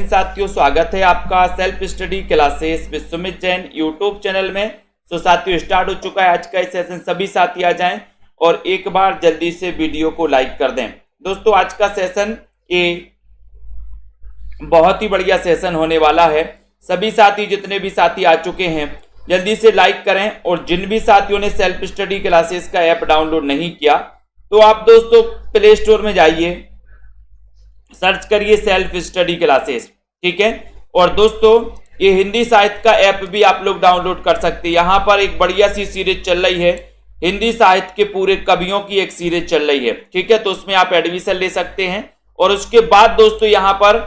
साथियों, स्वागत है आपका self study classes with Sumit Jain YouTube channel में। तो साथियों स्टार्ट हो चुका है आज का सेशन। सभी साथी आ जाएं और एक बार जल्दी से वीडियो को लाइक कर दें। दोस्तों आज का सेशन ये बहुत ही बढ़िया सेशन होने वाला है। सभी साथी जितने भी साथी आ चुके हैं जल्दी से लाइक करें, और जिन भी साथियों ने सेल्फ स्टडी क्लासेस का ऐप डाउनलोड नहीं किया तो आप दोस्तों प्ले स्टोर में जाइए, सर्च करिए सेल्फ स्टडी क्लासेस, ठीक है। और दोस्तों ये हिंदी साहित्य का ऐप भी आप लोग डाउनलोड कर सकते हैं। यहाँ पर एक बढ़िया सी सीरीज चल रही है, हिंदी साहित्य के पूरे कवियों की एक सीरीज चल रही है, ठीक है। तो उसमें आप एडमिशन ले सकते हैं। और उसके बाद दोस्तों यहाँ पर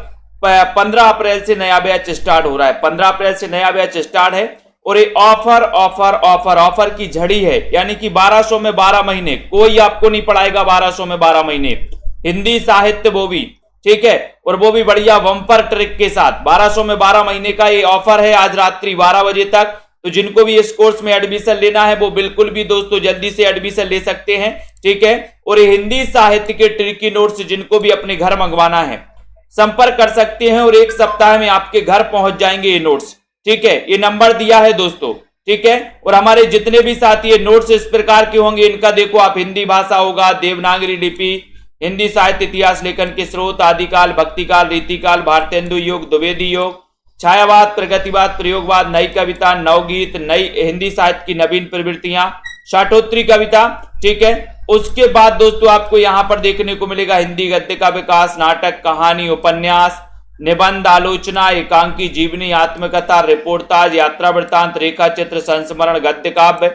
15 अप्रैल से नया बैच स्टार्ट हो रहा है। 15 अप्रैल से नया बैच स्टार्ट है और ये ऑफर ऑफर ऑफर ऑफर की झड़ी है, यानी कि 1200 में 12 महीने। कोई आपको नहीं पढ़ाएगा 1200 में 12 महीने हिंदी साहित्य, वो भी ठीक है, और वो भी बढ़िया बम्पर ट्रिक के साथ। 1200 में 12 महीने का ये ऑफर है आज रात्रि 12 बजे तक। तो जिनको भी इस कोर्स में एडमिशन लेना है वो बिल्कुल भी दोस्तों जल्दी से एडमिशन ले सकते हैं, ठीक है। और ये हिंदी साहित्य के ट्रिकी नोट्स जिनको भी अपने घर मंगवाना है संपर्क कर सकते हैं और एक सप्ताह में आपके घर पहुंच जाएंगे ये नोट्स, ठीक है। ये नंबर दिया है दोस्तों, ठीक है। और हमारे जितने भी साथी नोट्स इस प्रकार के होंगे, इनका देखो आप हिंदी भाषा होगा, देवनागरी लिपि, हिंदी साहित्य इतिहास लेखन के स्रोत, आदिकाल, भक्तिकाल, रीतिकाल, भारतेंदु योग, द्विवेदी योग, छायावाद, प्रगतिवाद, प्रयोगवाद, नई कविता, नवगीत, नई हिंदी साहित्य की नवीन प्रवृत्तियां, शाटोत्री कविता, ठीक है। उसके बाद दोस्तों आपको यहां पर देखने को मिलेगा हिंदी गद्य का विकास, नाटक, कहानी, उपन्यास, निबंध, आलोचना, एकांकी, जीवनी, आत्मकथा, रिपोर्टाज, यात्रा वृत्तांत, रेखा चित्र, संस्मरण, गद्य काव्य,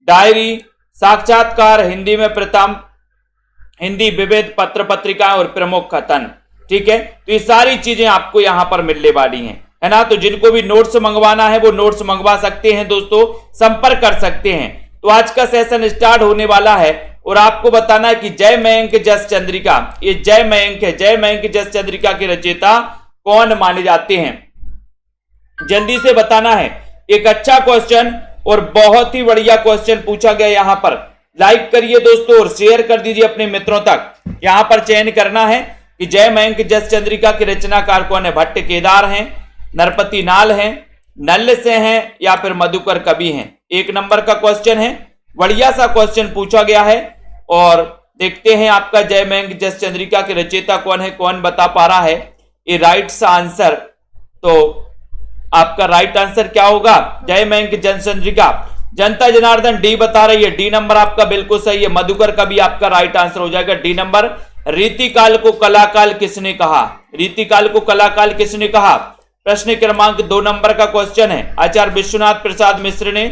डायरी, साक्षात्कार, हिंदी में प्रथम, हिंदी विविध, पत्र पत्रिका और प्रमुख कथन, ठीक है। तो ये सारी चीजें आपको यहां पर मिलने वाली हैं, है ना। तो जिनको भी नोट्स मंगवाना है वो नोट्स मंगवा सकते हैं दोस्तों, संपर्क कर सकते हैं। तो आज का सेशन स्टार्ट होने वाला है और आपको बताना है कि जय मयंक जस चंद्रिका, ये जय मयंक है, जय मयंक जस चंद्रिका के रचयिता कौन माने जाते हैं, जल्दी से बताना है। एक अच्छा क्वेश्चन और बहुत ही बढ़िया क्वेश्चन पूछा गया यहां पर। लाइक करिए दोस्तों और शेयर कर दीजिए अपने मित्रों तक। यहां पर चयन करना है कि जय मयंक जस चंद्रिका के रचनाकार कौन है। भट्ट केदार हैं, नरपति नाल हैं, नल्ल से हैं या फिर मधुकर कवि हैं। 1 नंबर का क्वेश्चन है, बढ़िया सा क्वेश्चन पूछा गया है। और देखते हैं आपका जय मयंक जस चंद्रिका के रचयिता कौन है, कौन बता पा रहा है ये राइट आंसर। तो आपका राइट आंसर क्या होगा, जय मयंक जस चंद्रिका। जनता जनार्दन डी बता रही है, डी नंबर आपका बिल्कुल सही है। मधुकर कवि आपका राइट आंसर हो जाएगा, डी नंबर। रीतिकाल को कलाकाल किसने कहा, रीतिकाल को कलाकाल किसने कहा। प्रश्न क्रमांक 2 नंबर का क्वेश्चन है, आचार्य विश्वनाथ प्रसाद मिश्र ने,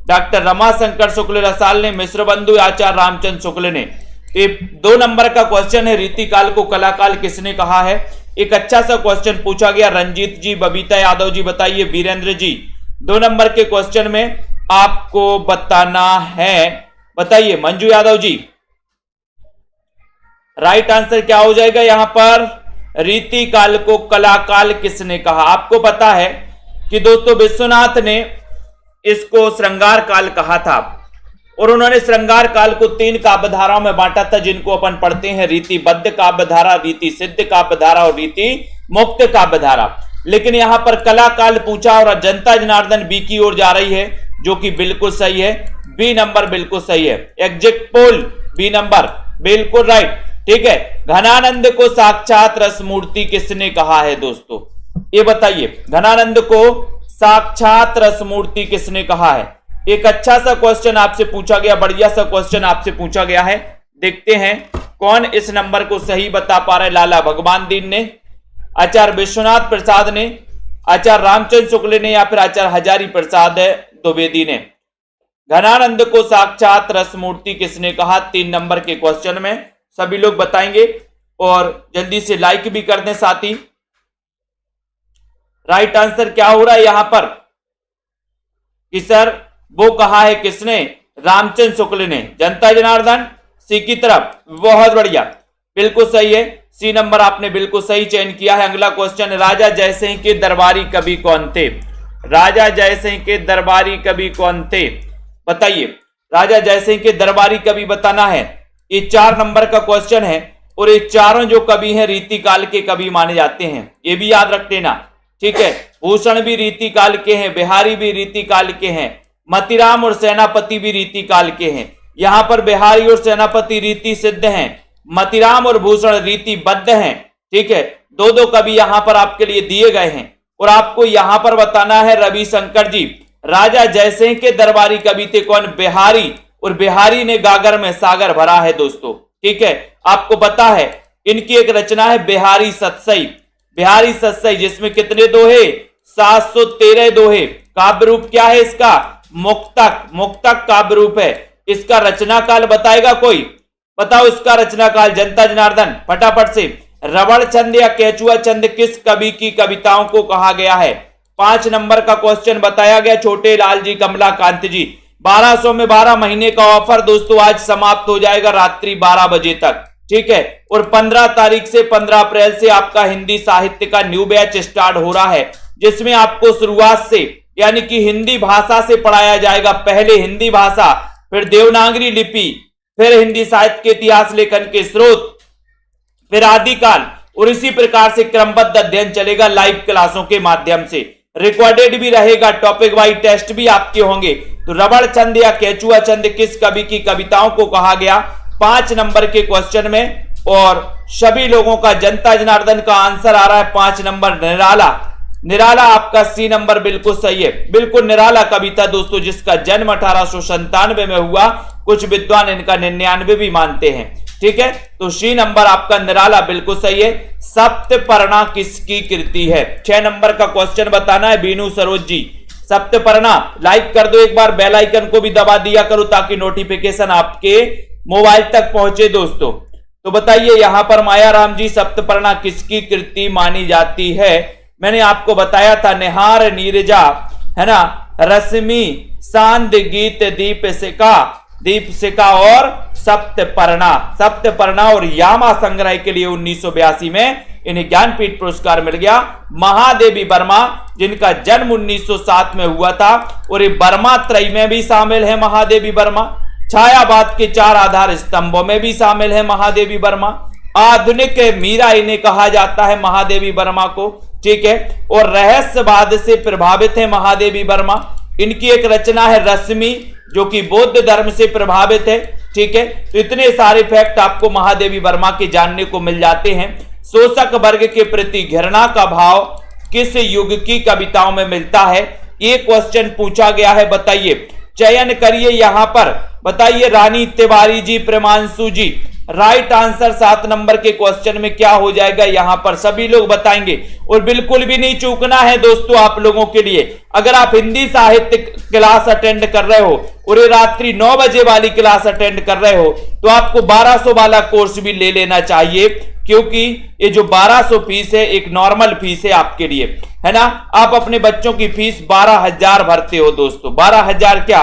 डॉक्टर रमाशंकर शुक्ल रसाल ने, मिश्र बंधु आचार्य रामचंद्र शुक्ल ने। 2 नंबर का क्वेश्चन है, रीतिकाल को कलाकाल किसने कहा है। एक अच्छा सा क्वेश्चन पूछा गया, रंजीत जी, बबीता यादव जी बताइए, वीरेंद्र जी। 2 नंबर के क्वेश्चन में आपको बताना है, बताइए मंजू यादव जी। राइट आंसर क्या हो जाएगा यहां पर, रीतिकाल को कलाकाल किसने कहा। आपको पता है कि दोस्तों विश्वनाथ ने इसको श्रृंगार काल कहा था और उन्होंने श्रृंगार काल को 3 काव्य धाराओं में बांटा था, जिनको अपन पढ़ते हैं रीतिबद्ध काव्य धारा, रीति सिद्ध काव्य धारा और रीति मुक्त काव्य धारा। लेकिन यहां पर कला काल पूछा और जनता जनार्दन बी की ओर जा रही है, जो कि बिल्कुल सही है। बी नंबर बिल्कुल सही है, एग्जैक्ट पोल बी नंबर बिल्कुल राइट, ठीक है। घनानंद को साक्षात रस मूर्ति किसने कहा है दोस्तों, ये बताइए, घनानंद को साक्षात रस मूर्ति किसने कहा है। एक अच्छा सा क्वेश्चन आपसे पूछा गया, बढ़िया सा क्वेश्चन आपसे पूछा गया है। देखते हैं कौन इस नंबर को सही बता पा रहे। लाला भगवान दीन ने, आचार्य विश्वनाथ प्रसाद ने, आचार्य रामचंद्र शुक्ल ने या फिर आचार्य हजारी प्रसाद द्विवेदी ने। घनानंद को साक्षात रस मूर्ति किसने कहा, 3 नंबर के क्वेश्चन में सभी लोग बताएंगे और जल्दी से लाइक भी कर दें साथी। राइट आंसर क्या हो रहा है यहां पर कि सर वो कहा है किसने, रामचंद्र शुक्ल ने। जनता जनार्दन सी की तरफ, बहुत बढ़िया, बिल्कुल सही है। सी नंबर आपने बिल्कुल सही चयन किया है। अगला क्वेश्चन, राजा जयसिंह के दरबारी कवि कौन थे। राजा जयसिंह के दरबारी कवि कौन थे, बताइए। राजा जयसिंह के दरबारी कवि बताना है। ये 4 नंबर का क्वेश्चन है। और ये चारों जो कवि हैं रीतिकाल के कवि माने जाते हैं, ये भी याद रख लेना। ठीक है, भूषण भी रीतिकाल के हैं, बिहारी भी रीतिकाल के हैं, मतीराम और सेनापति भी रीतिकाल के हैं। यहां पर बिहारी और सेनापति रीति सिद्ध हैं, मतीराम और भूषण रीतिबद्ध हैं। ठीक है, दो दो कवि यहां पर आपके लिए दिए गए हैं और आपको यहां पर बताना है रविशंकर जी राजा जयसिंह के दरबारी कवि थे कौन? बिहारी, और बिहारी ने गागर में सागर भरा है दोस्तों। ठीक है, आपको पता है इनकी एक रचना है बिहारी सतसई, बिहारी सतसई, जिसमें कितने दोहे? 713 दोहे। काव्य रूप क्या है इसका? मुक्तक, मुक्तक काव्य रूप है। इसका रचना काल बताएगा कोई? बताओ इसका रचना काल जनता जनार्दन फटाफट से। रबड़ छंद या केचुआ छंद किस कवि की कविताओं को कहा गया है? 5 नंबर का क्वेश्चन बताया गया छोटे लाल जी कमलाकांत जी। 1200 में 12 महीने का ऑफर दोस्तों आज समाप्त हो जाएगा रात्रि 12 बजे तक। ठीक है, और 15 तारीख से 15 अप्रैल से आपका हिंदी साहित्य का न्यू बैच स्टार्ट हो रहा है, जिसमें आपको शुरुआत से यानी कि हिंदी भाषा से पढ़ाया जाएगा। पहले हिंदी भाषा, फिर देवनागरी लिपि, फिर हिंदी साहित्य के इतिहास लेखन के स्रोत, फिर आदिकाल, और इसी प्रकार से क्रमबद्ध अध्ययन चलेगा लाइव क्लासों के माध्यम से। रिकॉर्डेड भी रहेगा, टॉपिक वाइज टेस्ट भी आपके होंगे। तो रबड़ छंद या केचुआ छंद किस कवि की कविताओं को कहा गया? 5 नंबर के क्वेश्चन में, और सभी लोगों का जनता जनार्दन का आंसर आ रहा है 5 नंबर निराला। निराला आपका सी नंबर बिल्कुल सही है। बिल्कुल निराला कविता दोस्तों, जिसका जन्म 1897 में हुआ, कुछ विद्वान इनका 99 भी मानते हैं। ठीक है, तो सी नंबर आपका निराला बिल्कुल सही है। सप्तपर्णा किसकी कृति है? 6 नंबर का क्वेश्चन बताना है बीनू सरोज जी। सप्तपर्णा लाइक कर दो एक बार, बेल आइकन को भी दबा दिया करो ताकि नोटिफिकेशन आपके मोबाइल तक पहुंचे दोस्तों। तो बताइए यहां पर मायाराम जी सप्तपर्णा किसकी कृति मानी जाती है? मैंने आपको बताया था निहार नीरजा, है ना, रश्मि, सांद, गीत, दीपशिका और सप्तपर्णा। सप्तपर्णा और यामा संग्रह के लिए 1982 में इन्हें ज्ञानपीठ पुरस्कार मिल गया। महादेवी वर्मा जिनका जन्म 1907 में हुआ था, और ये वर्मा त्रय में भी शामिल है महादेवी वर्मा। छायावाद के 4 आधार स्तंभों में भी शामिल है महादेवी वर्मा। आधुनिक मीरा इन्हें कहा जाता है महादेवी वर्मा को। ठीक है, और रहस्यवाद से प्रभावित है महादेवी वर्मा। इनकी एक रचना है रश्मि, जो कि बौद्ध धर्म से प्रभावित है। ठीक है, तो इतने सारे फैक्ट आपको महादेवी वर्मा के जानने को मिल जाते हैं। शोषक वर्ग के प्रति घृणा का भाव किस युग की कविताओं में मिलता है? ये क्वेश्चन पूछा गया है, बताइए, चयन करिए यहां पर। बताइए रानी तिवारी जी, प्रेमांशु जी। राइट आंसर 7 नंबर के क्वेश्चन में क्या हो जाएगा? यहां पर सभी लोग बताएंगे, और बिल्कुल भी नहीं चूकना है दोस्तों आप लोगों के लिए। अगर आप हिंदी साहित्य क्लास अटेंड कर रहे हो और ये रात्रि 9 बजे वाली क्लास अटेंड कर रहे हो, तो आपको 1200 वाला कोर्स भी ले लेना चाहिए, क्योंकि ये जो 1200 फीस है एक नॉर्मल फीस है आपके लिए, है ना। आप अपने बच्चों की फीस 12,000 भरते हो दोस्तों। 12,000 क्या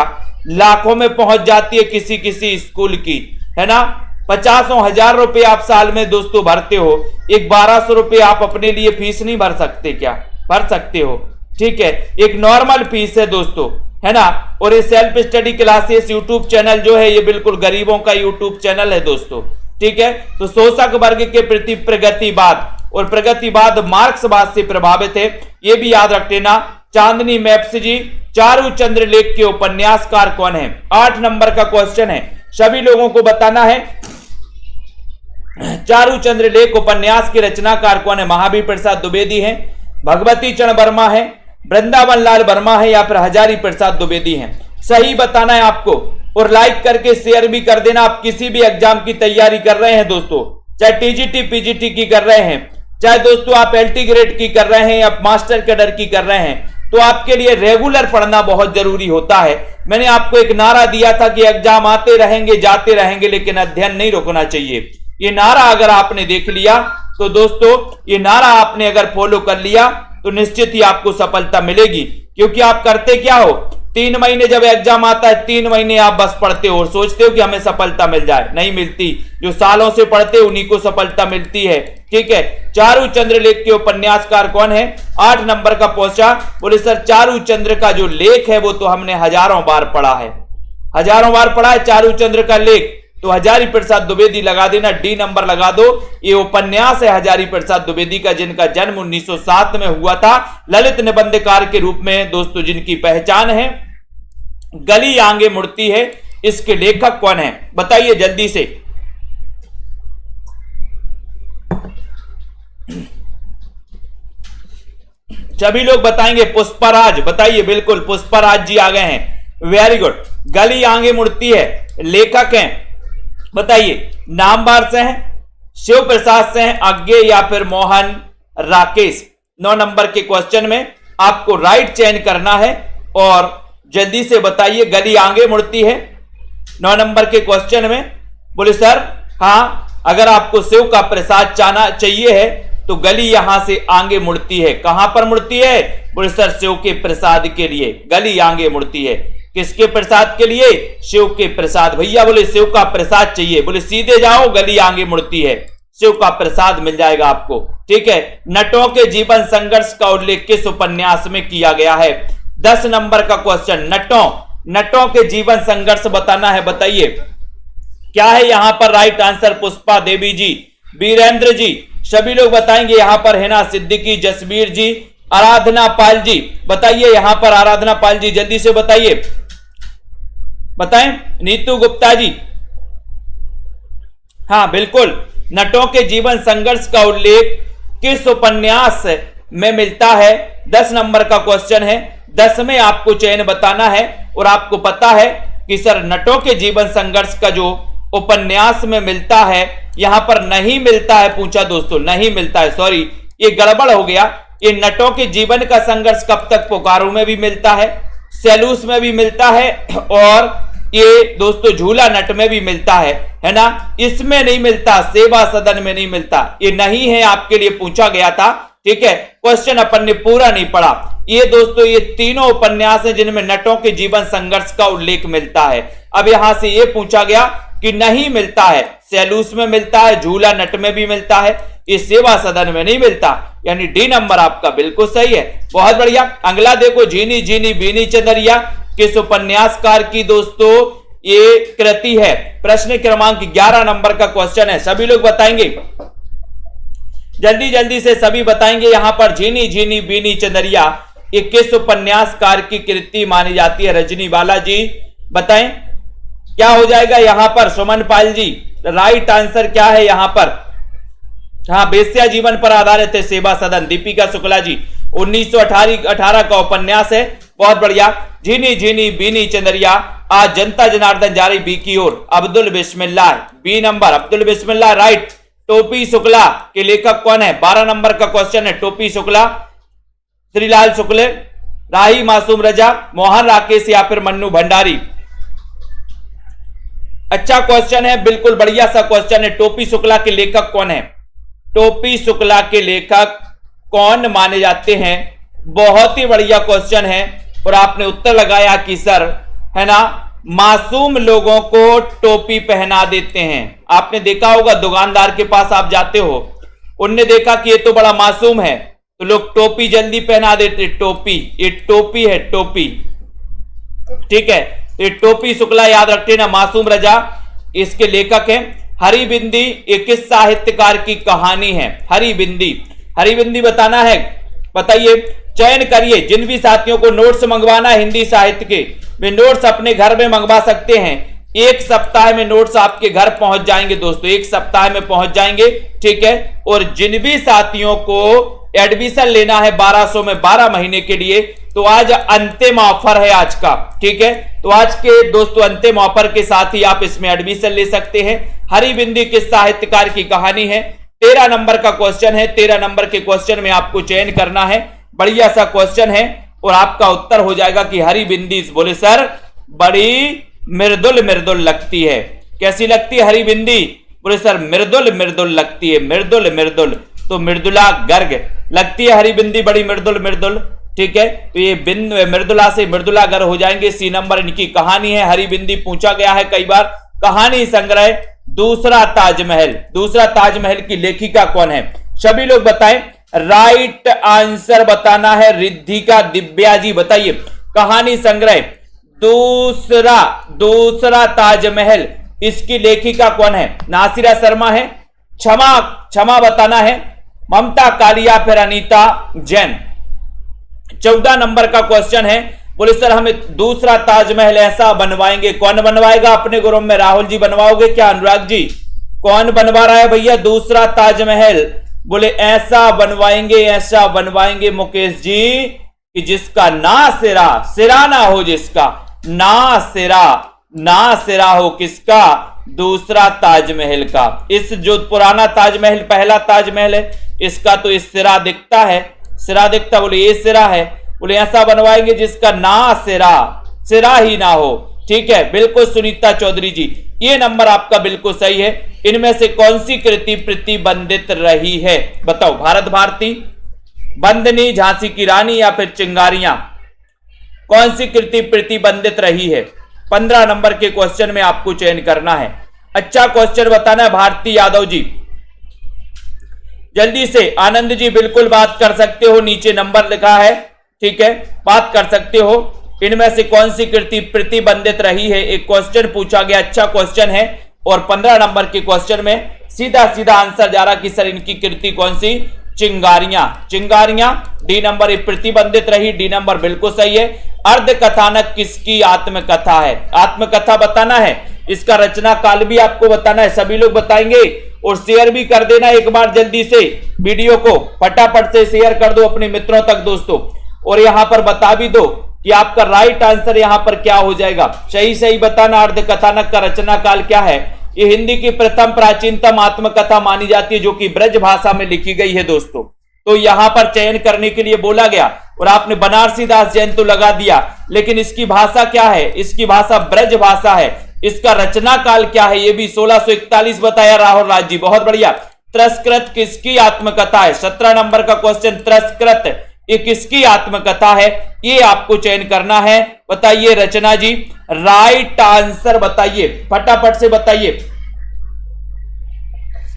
लाखों में पहुंच जाती है किसी किसी स्कूल की, है ना। 50,000 रुपए आप साल में दोस्तों भरते हो, एक 1200 रुपए आप अपने लिए फीस नहीं भर सकते क्या? भर सकते हो। ठीक है, एक नॉर्मल फीस है दोस्तों, है ना। और ये self study classes YouTube channel जो है ये बिल्कुल गरीबों का यूट्यूब चैनल है दोस्तों। ठीक है, तो शोषक वर्ग के प्रति प्रगतिवाद, और प्रगतिवाद मार्क्सवाद से प्रभावित है, ये भी याद रख लेना। चांदनी मैप्स जी, चारूचंद्र लेख के उपन्यासकार कौन है? 8 नंबर का क्वेश्चन है, सभी लोगों को बताना है। चारूचंद्र लेख उपन्यास के रचनाकार कौन है? महावीर प्रसाद द्विवेदी हैं, भगवती चरण वर्मा है, वृंदावन लाल वर्मा है, या फिर हजारी प्रसाद द्विवेदी हैं? सही बताना है आपको, और लाइक करके शेयर भी कर देना। आप किसी भी एग्जाम की तैयारी कर रहे हैं दोस्तों, चाहे टीजीटी पीजीटी की कर रहे हैं, चाहे दोस्तों आप एलटी ग्रेड की कर रहे हैं या मास्टर कैडर की कर रहे हैं, तो आपके लिए रेगुलर पढ़ना बहुत जरूरी होता है। मैंने आपको एक नारा दिया था कि एग्जाम आते रहेंगे जाते रहेंगे, लेकिन अध्ययन नहीं रुकना चाहिए। ये नारा अगर आपने देख लिया तो दोस्तों, ये नारा आपने अगर फॉलो कर लिया तो निश्चित ही आपको सफलता मिलेगी। क्योंकि आप करते क्या हो, 3 महीने जब एग्जाम आता है 3 महीने आप बस पढ़ते हो और सोचते हो कि हमें सफलता मिल जाए, नहीं मिलती। जो सालों से पढ़ते उन्हीं को सफलता मिलती है। ठीक है, चारूचंद्र लेख के उपन्यासकार कौन है? 8 नंबर का पूछा, बोले सर चारूचंद्र का जो लेख है वो तो हमने हजारों बार पढ़ा है, हजारों बार पढ़ा है चारूचंद्र का लेख। तो हजारी प्रसाद द्विवेदी लगा देना, डी नंबर लगा दो। ये उपन्यास है हजारी प्रसाद द्विवेदी का, जिनका जन्म 1907 में हुआ था। ललित निबंधकार के रूप में दोस्तों जिनकी पहचान है। गली आगे मुड़ती है, इसके लेखक कौन है बताइए जल्दी से। सभी लोग बताएंगे पुष्पराज, बताइए। बिल्कुल पुष्पराज जी आ गए हैं, वेरी गुड। गली आगे मुड़ती है, लेखक हैं बताइए। नामवार से हैं, शिव प्रसाद से हैं, अज्ञे या फिर मोहन राकेश। 9 नंबर के क्वेश्चन में आपको राइट चयन करना है और जल्दी से बताइए। गली आगे मुड़ती है 9 नंबर के क्वेश्चन में। बोले सर हाँ, अगर आपको शिव का प्रसाद चाहिए है तो गली यहां से आगे मुड़ती है। कहां पर मुड़ती है? बोले सर शिव के प्रसाद के लिए गली आगे मुड़ती है। किसके प्रसाद के लिए? शिव के प्रसाद। भैया बोले शिव का प्रसाद चाहिए, बोले सीधे जाओ, गली आगे मुड़ती है, शिव का प्रसाद मिल जाएगा आपको। ठीक है। नटों के जीवन संघर्ष का उल्लेख किस उपन्यास में किया गया है? 10 नंबर का क्वेश्चन। नटों के जीवन संघर्ष बताना है, बताइए क्या है यहां पर राइट आंसर? पुष्पा देवी जी, वीरेंद्र जी, सभी लोग बताएंगे यहां पर हिना सिद्दीकी, जसबीर जी, आराधना पाल जी, बताइए यहां पर आराधना पाल जी जल्दी से बताइए, बताएं। नीतू गुप्ता जी, हाँ बिल्कुल। नटों के जीवन संघर्ष का उल्लेख किस उपन्यास में मिलता है? 10 नंबर का क्वेश्चन है। 10 में आपको चयन बताना है और आपको पता है कि सर नटों के जीवन संघर्ष का जो उपन्यास में मिलता है, यहां पर नहीं मिलता है, पूछा दोस्तों, नहीं मिलता है, सॉरी ये गड़बड़ हो गया। ये नटों के जीवन का संघर्ष कब तक पुकारू में भी मिलता है, सैलूस में भी मिलता है और ये दोस्तों झूला नट में भी मिलता है ना। इसमें नहीं मिलता, सेवा सदन में नहीं मिलता, ये नहीं है, आपके लिए पूछा गया था। ठीक है, क्वेश्चन अपन ने पूरा नहीं पढ़ा। ये दोस्तों ये तीनों उपन्यास हैं जिनमें नटों के जीवन संघर्ष का उल्लेख मिलता है। अब यहां से ये पूछा गया कि नहीं मिलता है, सैलूस में मिलता है, झूला नट में भी मिलता है, ये सेवा सदन में नहीं मिलता, यानी डी नंबर आपका बिल्कुल सही है। बहुत बढ़िया। अगला देखो, झीनी झीनी बीनी चंदरिया किस उपन्यासकार की दोस्तों ये कृति है? प्रश्न क्रमांक 11 नंबर का क्वेश्चन है, सभी लोग बताएंगे जल्दी जल्दी से, सभी बताएंगे यहां पर। झीनी झीनी बीनी चंदरिया ये किस उपन्यासकार की कृति मानी जाती है? रजनी बाला जी बताएं क्या हो जाएगा यहां पर? सुमन पाल जी, राइट आंसर क्या है यहां पर? हाँ, बेस्या जीवन पर आधारित है सेवा सदन। दीपिका शुक्ला जी, 1918 का उपन्यास है। बहुत बढ़िया। झीनी झीनी बीनी चंदरिया, आज जनता जनार्दन जा रही बी की ओर, अब्दुल बिस्मिल्लाह, बी नंबर अब्दुल बिस्मिल्लाह राइट। टोपी शुक्ला के लेखक कौन है? 12 नंबर का क्वेश्चन है। टोपी शुक्ला, श्रीलाल शुक्ल, राही मासूम रजा, मोहन राकेश या फिर मन्नू भंडारी? अच्छा क्वेश्चन है, बिल्कुल बढ़िया सा क्वेश्चन है। टोपी शुक्ला के लेखक कौन है? टोपी शुक्ला के लेखक कौन माने जाते हैं? बहुत ही बढ़िया क्वेश्चन है और आपने उत्तर लगाया कि सर है ना, मासूम लोगों को टोपी पहना देते हैं। आपने देखा होगा दुकानदार के पास आप जाते हो, उनने देखा कि ये तो बड़ा मासूम है तो लोग टोपी जल्दी पहना देते। टोपी, ये टोपी है, टोपी। ठीक है, ये टोपी शुक्ला याद रखते ना। मासूम रजा इसके लेखक हैं। हरिबिंदी ये किस साहित्यकार की कहानी है? हरिबिंदी, हरिबिंदी बताना है, बताइए। चयन करिए। जिन भी साथियों को नोट्स मंगवाना है हिंदी साहित्य के, वे नोट्स अपने घर में मंगवा सकते हैं। 1 सप्ताह में नोट्स आपके घर पहुंच जाएंगे दोस्तों, 1 सप्ताह में पहुंच जाएंगे। ठीक है, और जिन भी साथियों को एडमिशन लेना है 1200 में 12 महीने के लिए, तो आज अंतिम ऑफर है आज का। ठीक है, तो आज के दोस्तों अंतिम ऑफर के साथ ही आप इसमें एडमिशन ले सकते हैं। हरिबिंदी किस साहित्यकार की कहानी है? 13 नंबर का क्वेश्चन है। 13 नंबर के क्वेश्चन में आपको चयन करना है। बढ़िया सा क्वेश्चन है और आपका उत्तर हो जाएगा कि हरिबिंदी। बोले सर बड़ी मृदुल मृदुल लगती है। कैसी लगती है हरिबिंदी? बोले सर मृदुल मृदुल लगती है, मृदुल मृदुल, तो मृदुला गर्ग लगती है हरिबिंदी, बड़ी मृदुल मृदुल। ठीक है, तो ये मृदुला से मृदुला गर हो जाएंगे। सी नंबर इनकी कहानी है। हरिबिंदी पूछा गया है कई बार। कहानी संग्रह दूसरा ताजमहल, दूसरा ताजमहल की लेखिका कौन है? सभी लोग बताएं। राइट आंसर बताना है रिद्धिका दिव्या जी, बताइए। कहानी संग्रह दूसरा ताजमहल इसकी लेखिका कौन है? नासिरा शर्मा है, क्षमा बताना है, ममता काली या फिर अनीता जैन। 14 नंबर का क्वेश्चन है, बोले सर हमें दूसरा ताजमहल ऐसा बनवाएंगे, कौन बनवाएगा अपने ग्रुप में? राहुल जी बनवाओगे क्या? अनुराग जी कौन बनवा रहा है भैया दूसरा ताजमहल? बोले ऐसा बनवाएंगे मुकेश जी कि जिसका ना सिरा ना हो, जिसका ना सिरा हो, किसका? दूसरा ताजमहल का। इस जो पुराना ताजमहल पहला ताजमहल है इसका तो इस सिरा दिखता है, बोले ये सिरा है, बोले ऐसा बनवाएंगे जिसका ना सिरा ही ना हो। ठीक है, बिल्कुल सुनीता चौधरी जी, ये नंबर आपका बिल्कुल सही है। इनमें से कौन सी कृति प्रतिबंधित रही है? बताओ, भारत भारती, बंदनी, झांसी की रानी या फिर चिंगारियां, कौन सी कृति प्रतिबंधित रही है? 15 नंबर के क्वेश्चन में आपको चयन करना है। अच्छा क्वेश्चन बताना है भारती यादव जी, जल्दी से। आनंद जी बिल्कुल बात कर सकते हो, नीचे नंबर लिखा है, ठीक है, बात कर सकते हो। इनमें से कौन सी कृति प्रतिबंधित रही है? एक क्वेश्चन पूछा गया, अच्छा क्वेश्चन है। और 15 नंबर के क्वेश्चन में सीधा आंसर जा रहा कि सर इनकी कृति कौन सी? चिंगारियां। डी नंबर प्रतिबंधित रही, डी नंबर बिल्कुल सही है। अर्ध कथानक किसकी आत्मकथा है? आत्मकथा बताना है, इसका रचना काल भी आपको बताना है, सभी लोग बताएंगे। और शेयर भी कर देना एक बार जल्दी से, वीडियो को फटाफट से शेयर कर दो अपने मित्रों तक दोस्तों। और यहां पर बता भी दो कि आपका राइट आंसर यहां पर क्या हो जाएगा, सही बताना। अर्ध कथानक का रचना काल क्या है? ये हिंदी की प्रथम प्राचीनतम आत्मकथा मानी जाती है जो कि ब्रज भाषा में लिखी गई है दोस्तों। तो यहां पर चयन करने के लिए बोला गया और आपने बनारसी दास जैन तो लगा दिया, लेकिन इसकी भाषा क्या है? इसकी भाषा ब्रज भाषा है। इसका रचना काल क्या है? ये भी 1641 बताया राहुल राज जी, बहुत बढ़िया। त्रस्कृत किसकी आत्मकथा है? 17 नंबर का क्वेश्चन, त्रस्कृत ये किसकी आत्मकथा है? ये आपको चयन करना है। बताइए रचना जी, राइट आंसर बताइए, फटाफट से बताइए,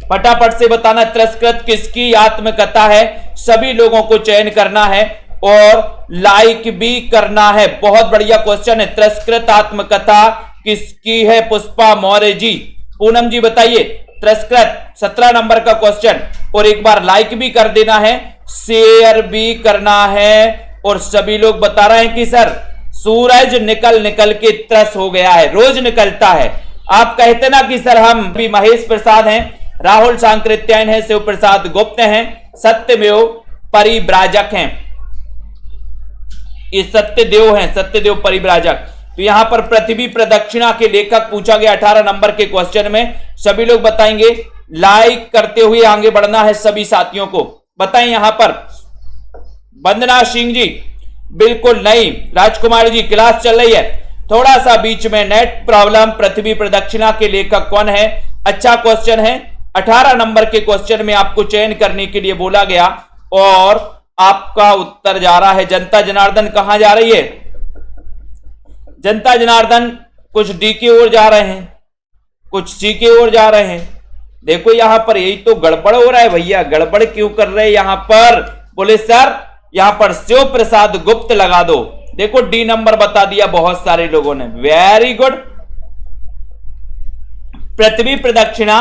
फटाफट से बताना। त्रस्कृत किसकी आत्मकथा है? सभी लोगों को चयन करना है और लाइक भी करना है। बहुत बढ़िया क्वेश्चन है। त्रस्कृत आत्मकथा किसकी है? पुष्पा मौर्य जी। पूनम जी बताइए, त्रस्कृत 17 नंबर का क्वेश्चन। और एक बार लाइक भी कर देना है, शेयर भी करना है। और सभी लोग बता रहे हैं कि सर सूरज निकल के त्रस हो गया है, रोज निकलता है। आप कहते ना कि सर हम भी महेश प्रसाद हैं, राहुल सांकृत्यायन है, शिव प्रसाद गुप्त हैं, सत्यमेव परिव्राजक हैं, ये सत्यदेव परिव्राजक। तो यहां पर पृथ्वी प्रदक्षिणा के लेखक पूछा गया 18 नंबर के क्वेश्चन में। सभी लोग बताएंगे, लाइक करते हुए आगे बढ़ना है सभी साथियों को। बताएं यहां पर। वंदना सिंह जी बिल्कुल नहीं। राजकुमार जी क्लास चल रही है, थोड़ा सा बीच में नेट प्रॉब्लम। पृथ्वी प्रदक्षिणा के लेखक कौन है? अच्छा क्वेश्चन है। 18 नंबर के क्वेश्चन में आपको चयन करने के लिए बोला गया और आपका उत्तर जा रहा है। जनता जनार्दन कहां जा रही है? जनता जनार्दन कुछ डी की ओर जा रहे हैं, कुछ सी की ओर जा रहे हैं। देखो यहां पर यही तो गड़बड़ हो रहा है भैया, गड़बड़ क्यों कर रहे हैं यहां पर? बोले सर यहां पर शिव प्रसाद गुप्त लगा दो। देखो डी नंबर बता दिया बहुत सारे लोगों ने, वेरी गुड। पृथ्वी प्रदक्षिणा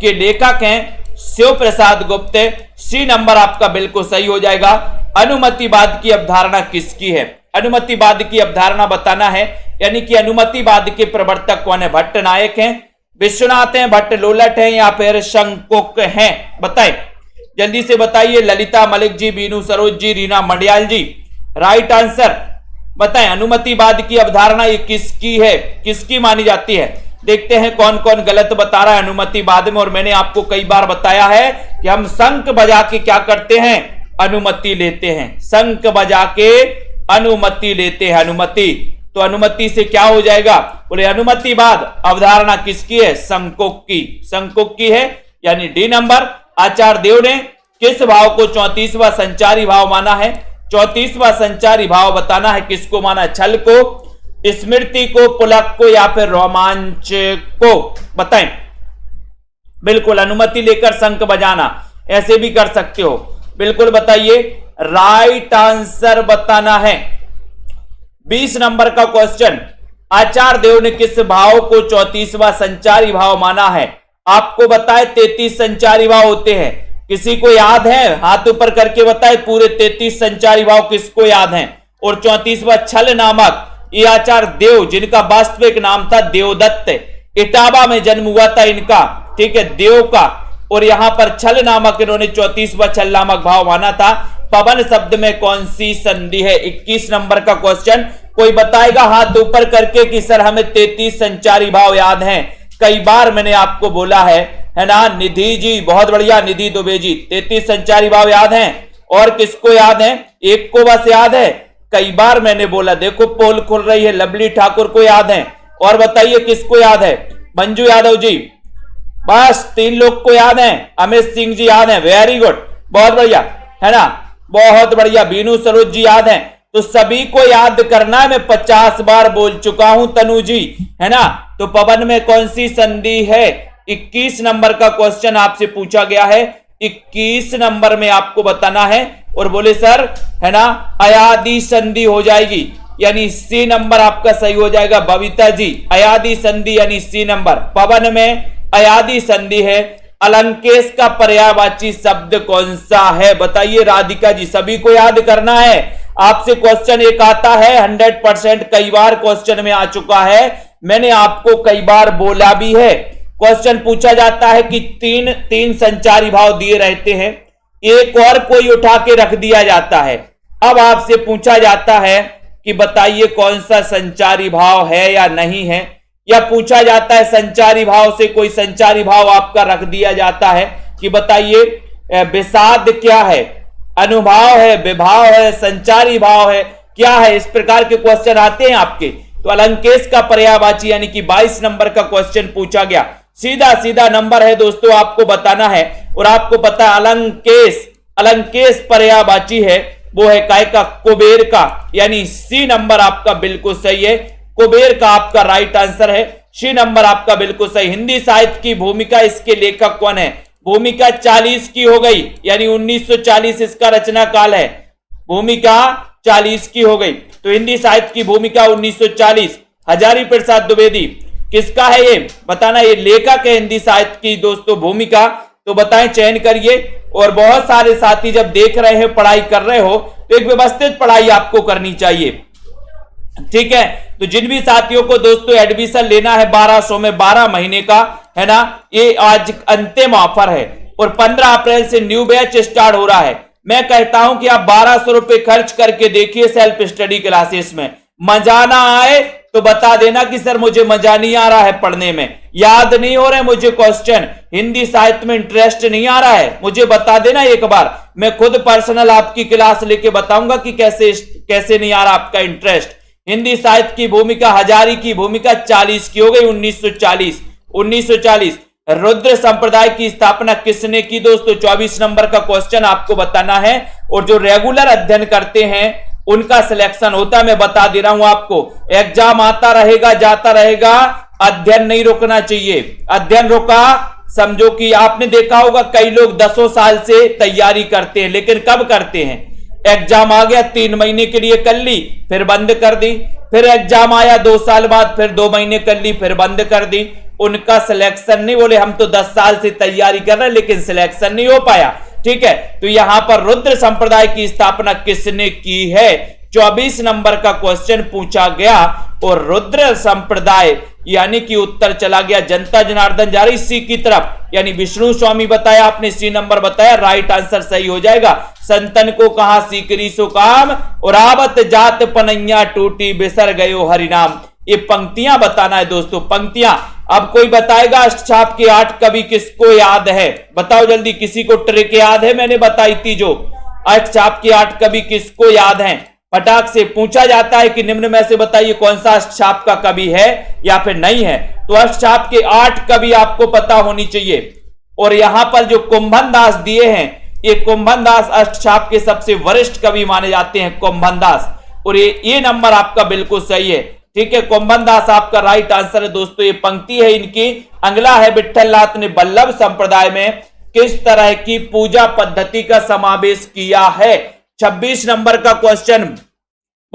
के लेखक हैं शिव प्रसाद गुप्त। सी नंबर आपका बिल्कुल सही हो जाएगा। अनुमतिवाद की अवधारणा किसकी है? अनुमतिवाद की अवधारणा बताना है, यानी कि अनुमतिवाद के प्रवर्तक कौन है? भट्ट नायक हैं, विश्वनाथ हैं, भट्ट लोलट हैं या फिर शंकुक हैं? बताएं जल्दी से बताइए। ललिता मलिक जी, बीनू सरोज जी, रीना मंडियाल जी, राइट आंसर बताएं। अनुमतिवाद की अवधारणा ये किसकी है, किसकी मानी जाती है? देखते हैं कौन कौन गलत बता रहा है अनुमतिवाद में। और मैंने आपको कई बार बताया है कि हम शंख बजा के क्या करते हैं? अनुमति लेते हैं। शंख बजा के अनुमति लेते हैं, अनुमति। तो अनुमति से क्या हो जाएगा? बोले अनुमतिवाद अवधारणा किसकी है? शंकुक की, शंकुक की है, यानी डी नंबर। आचार्य देव ने किस भाव को 34वां संचारी भाव माना है? 34वां संचारी भाव बताना है किसको माना? छल को, स्मृति को, पुलक को या फिर रोमांच को? बताएं। बिल्कुल अनुमति लेकर शंख बजाना, ऐसे भी कर सकते हो। बिल्कुल बताइए, राइट आंसर बताना है। 20 नंबर का क्वेश्चन, आचार्य देव ने किस भाव को 34वां संचारी भाव माना है? आपको बताए 33 संचारी भाव होते हैं। किसी को याद है? हाथ ऊपर करके बताए पूरे 33 संचारी भाव किसको याद हैं? और 34वां छल नामक, ये आचार्य देव जिनका वास्तविक नाम था देवदत्त, इटावा में जन्म हुआ था इनका, ठीक है, देव का। और यहां पर छल नामक इन्होंने 34वां छल नामक भाव माना था। पवन शब्द में कौन सी संधि है? 21 नंबर का क्वेश्चन। कोई बताएगा हाथ ऊपर करके कि सर हमें 33 संचारी भाव याद हैं। कई बार मैंने आपको बोला है ना। निधि जी, बहुत बढ़िया, निधि दुबे जी, 33 संचारी भाव याद हैं। और किसको याद है? एक को बस याद है। कई बार मैंने बोला, देखो पोल खुल रही है, लवली ठाकुर को याद है। और बताइए किसको याद है? मंजू यादव जी, बस 3 लोग को याद है। अमित सिंह जी याद है, वेरी गुड, बहुत बढ़िया, है ना, बहुत बढ़िया। बीनू सरोज जी याद है। तो सभी को याद करना है, मैं 50 बार बोल चुका हूं तनु जी, है ना। तो पवन में कौन सी संधि है? 21 नंबर का क्वेश्चन आपसे पूछा गया है। 21 नंबर में आपको बताना है। और बोले सर, है ना, अयादि संधि हो जाएगी, यानी सी नंबर आपका सही हो जाएगा। बबीता जी, अयादि संधि यानी सी नंबर। पवन में अयादि संधि है। अलंकेश का पर्यायवाची शब्द कौन सा है? बताइए राधिका जी, सभी को याद करना है। आपसे क्वेश्चन एक आता है 100%, कई बार क्वेश्चन में आ चुका है, मैंने आपको कई बार बोला भी है। क्वेश्चन पूछा जाता है कि तीन संचारी भाव दिए रहते हैं, एक और कोई उठा के रख दिया जाता है। अब आपसे पूछा जाता है कि बताइए कौन सा संचारी भाव है या नहीं है, या पूछा जाता है संचारी भाव से कोई संचारी भाव आपका रख दिया जाता है कि बताइए विषाद क्या है, अनुभाव है, विभाव है, संचारी भाव है, क्या है। इस प्रकार के क्वेश्चन आते हैं आपके। तो अलंकेश का पर्यायवाची यानी कि 22 नंबर का क्वेश्चन पूछा गया। सीधा सीधा नंबर है दोस्तों, आपको बताना है। और आपको पता है अलंकेश पर्यायवाची है, वो है काय का? कुबेर का, यानी सी नंबर आपका बिल्कुल सही है। कुबेर का आपका राइट आंसर है। सी नंबर आपका बिल्कुल सही। हिंदी साहित्य की भूमिका, इसके लेखक कौन है? भूमिका 40 की हो गई, यानी 1940 इसका रचना काल है। भूमिका 40 की हो गई, तो हिंदी साहित्य की भूमिका 1940। हजारी प्रसाद द्विवेदी किसका है ये बताना। ये लेखक है हिंदी साहित्य की दोस्तों भूमिका। तो बताएं, चयन करिए। और बहुत सारे साथी जब देख रहे हैं, पढ़ाई कर रहे हो, तो एक व्यवस्थित पढ़ाई आपको करनी चाहिए, ठीक है। तो जिन भी साथियों को दोस्तों एडमिशन लेना है 1200 में 12 महीने का, है ना, ये आज अंतिम ऑफर है। और 15 अप्रैल से न्यू बैच स्टार्ट हो रहा है। मैं कहता हूं कि आप 1200 रुपए खर्च करके देखिए सेल्फ स्टडी क्लासेस में। मजा ना आए तो बता देना कि सर मुझे मजा नहीं आ रहा है पढ़ने में, याद नहीं हो रहे मुझे क्वेश्चन, हिंदी साहित्य में इंटरेस्ट नहीं आ रहा है, मुझे बता देना एक बार। मैं खुद पर्सनल आपकी क्लास लेके बताऊंगा कि कैसे नहीं आ रहा आपका इंटरेस्ट। हिंदी साहित्य की भूमिका, हजारी की भूमिका 40 की हो गई, 1940। रुद्र संप्रदाय की स्थापना किसने की दोस्तों? 24 नंबर का क्वेश्चन आपको बताना है। और जो रेगुलर अध्ययन करते हैं उनका सिलेक्शन होता है, मैं बता दे रहा हूं आपको। एग्जाम आता रहेगा, जाता रहेगा, अध्ययन नहीं रुकना चाहिए। अध्ययन रुका समझो कि आपने देखा होगा कई लोग 10 साल से तैयारी करते हैं, लेकिन कब करते हैं? एग्जाम आ गया, 3 महीने के लिए कर ली, फिर बंद कर दी। फिर एग्जाम आया 2 साल बाद, फिर 2 महीने कर ली, फिर बंद कर दी। उनका सिलेक्शन नहीं, बोले हम तो 10 साल से तैयारी कर रहे हैं लेकिन सिलेक्शन नहीं हो पाया, ठीक है। तो यहां पर रुद्र संप्रदाय की स्थापना किसने की है? 24 नंबर का क्वेश्चन पूछा गया। और रुद्र संप्रदाय यानी कि उत्तर चला गया, जनता जनार्दन जा रही सी की तरफ, यानी विष्णु स्वामी बताया आपने, सी नंबर बताया, राइट आंसर सही हो जाएगा। संतन को कहा सीकरी सो काम, और आवत जात पनैया टूटी बिसर गयो हरिनाम। ये पंक्तियां बताना है दोस्तों, पंक्तियां। अब कोई बताएगा अष्टछाप के 8 कवि किसको याद है? बताओ जल्दी, किसी को ट्रिक याद है? मैंने बताई थी जो अष्टछाप के 8 कवि किसको याद हैं? फटाक से पूछा जाता है कि निम्न में से बताइए कौन सा अष्टछाप का कवि है या फिर नहीं है। तो अष्टछाप के 8 कवि आपको पता होनी चाहिए। और यहां पर जो कुंभन दास दिए हैं, ये कुंभन दास अष्टछाप के सबसे वरिष्ठ कवि माने जाते हैं, कुंभन दास। और ये नंबर आपका बिल्कुल सही है, ठीक है। कुंभन दास आपका राइट आंसर है दोस्तों। ये पंक्ति है इनकी। अगला है विठलनाथ ने बल्लभ संप्रदाय में किस तरह की पूजा पद्धति का समावेश किया है? 26 नंबर का क्वेश्चन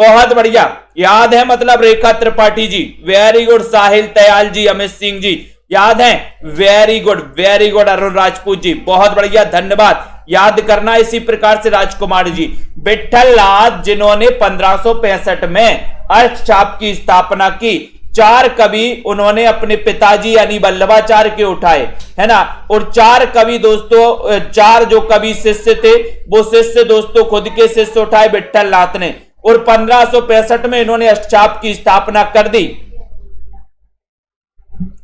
बहुत बढ़िया, याद है मतलब रेखा त्रिपाठी जी, वेरी गुड। साहिल दयाल जी, अमित सिंह जी याद है, वेरी गुड। अरुण राजपूत जी बहुत बढ़िया, धन्यवाद। याद करना इसी प्रकार से राजकुमार जी। विठल नाथ जिन्होंने 1565 में अष्टछाप की स्थापना की, 4 कवि उन्होंने अपने पिताजी यानी वल्लभाचार्य के उठाए, है ना। और 4 कवि दोस्तों, 4 जो कवि शिष्य थे वो शिष्य दोस्तों खुद के शिष्य उठाए विठल नाथ ने, और 1565 में इन्होंने अष्टछाप की स्थापना कर दी।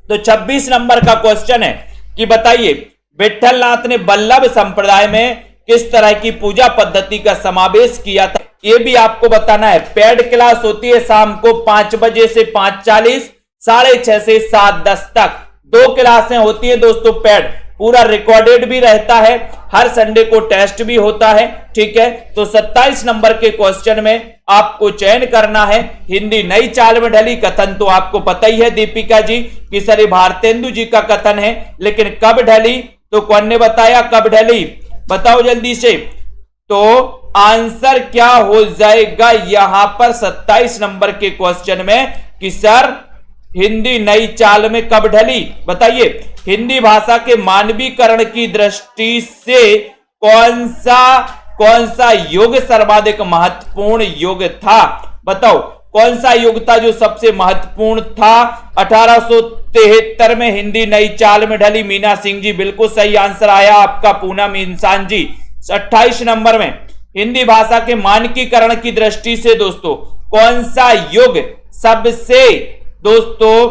तो 26 नंबर का क्वेश्चन है कि बताइए विठल नाथ ने वल्लभ संप्रदाय में किस तरह की पूजा पद्धति का समावेश किया था, ये भी आपको बताना है। पेड क्लास होती है शाम को 5 बजे से 5:40, 6:30 से 7:10 तक 2 क्लासें होती है दोस्तों पेड, पूरा रिकॉर्डेड भी रहता है, हर संडे को टेस्ट भी होता है, ठीक है। तो 27 नंबर के क्वेश्चन में आपको चयन करना है हिंदी नई चाल में ढली। कथन तो आपको पता ही है दीपिका जी कि सर भारतेंदु जी का कथन है, लेकिन कब ढली, तो कौन ने बताया कब ढली, बताओ जल्दी से। तो आंसर क्या हो जाएगा यहां पर 27 नंबर के क्वेश्चन में कि सर हिंदी नई चाल में कब ढली, बताइए। हिंदी भाषा के मानवीकरण की दृष्टि से कौन सा युग सर्वाधिक महत्वपूर्ण युग था, बताओ कौन सा युग था जो सबसे महत्वपूर्ण था। 1873 में हिंदी नई चाल में ढली, मीना सिंह जी बिल्कुल सही आंसर आया आपका, पूनम इंसान जी। 28 नंबर में हिंदी भाषा के मानकीकरण की दृष्टि से दोस्तों कौन सा युग सबसे, दोस्तों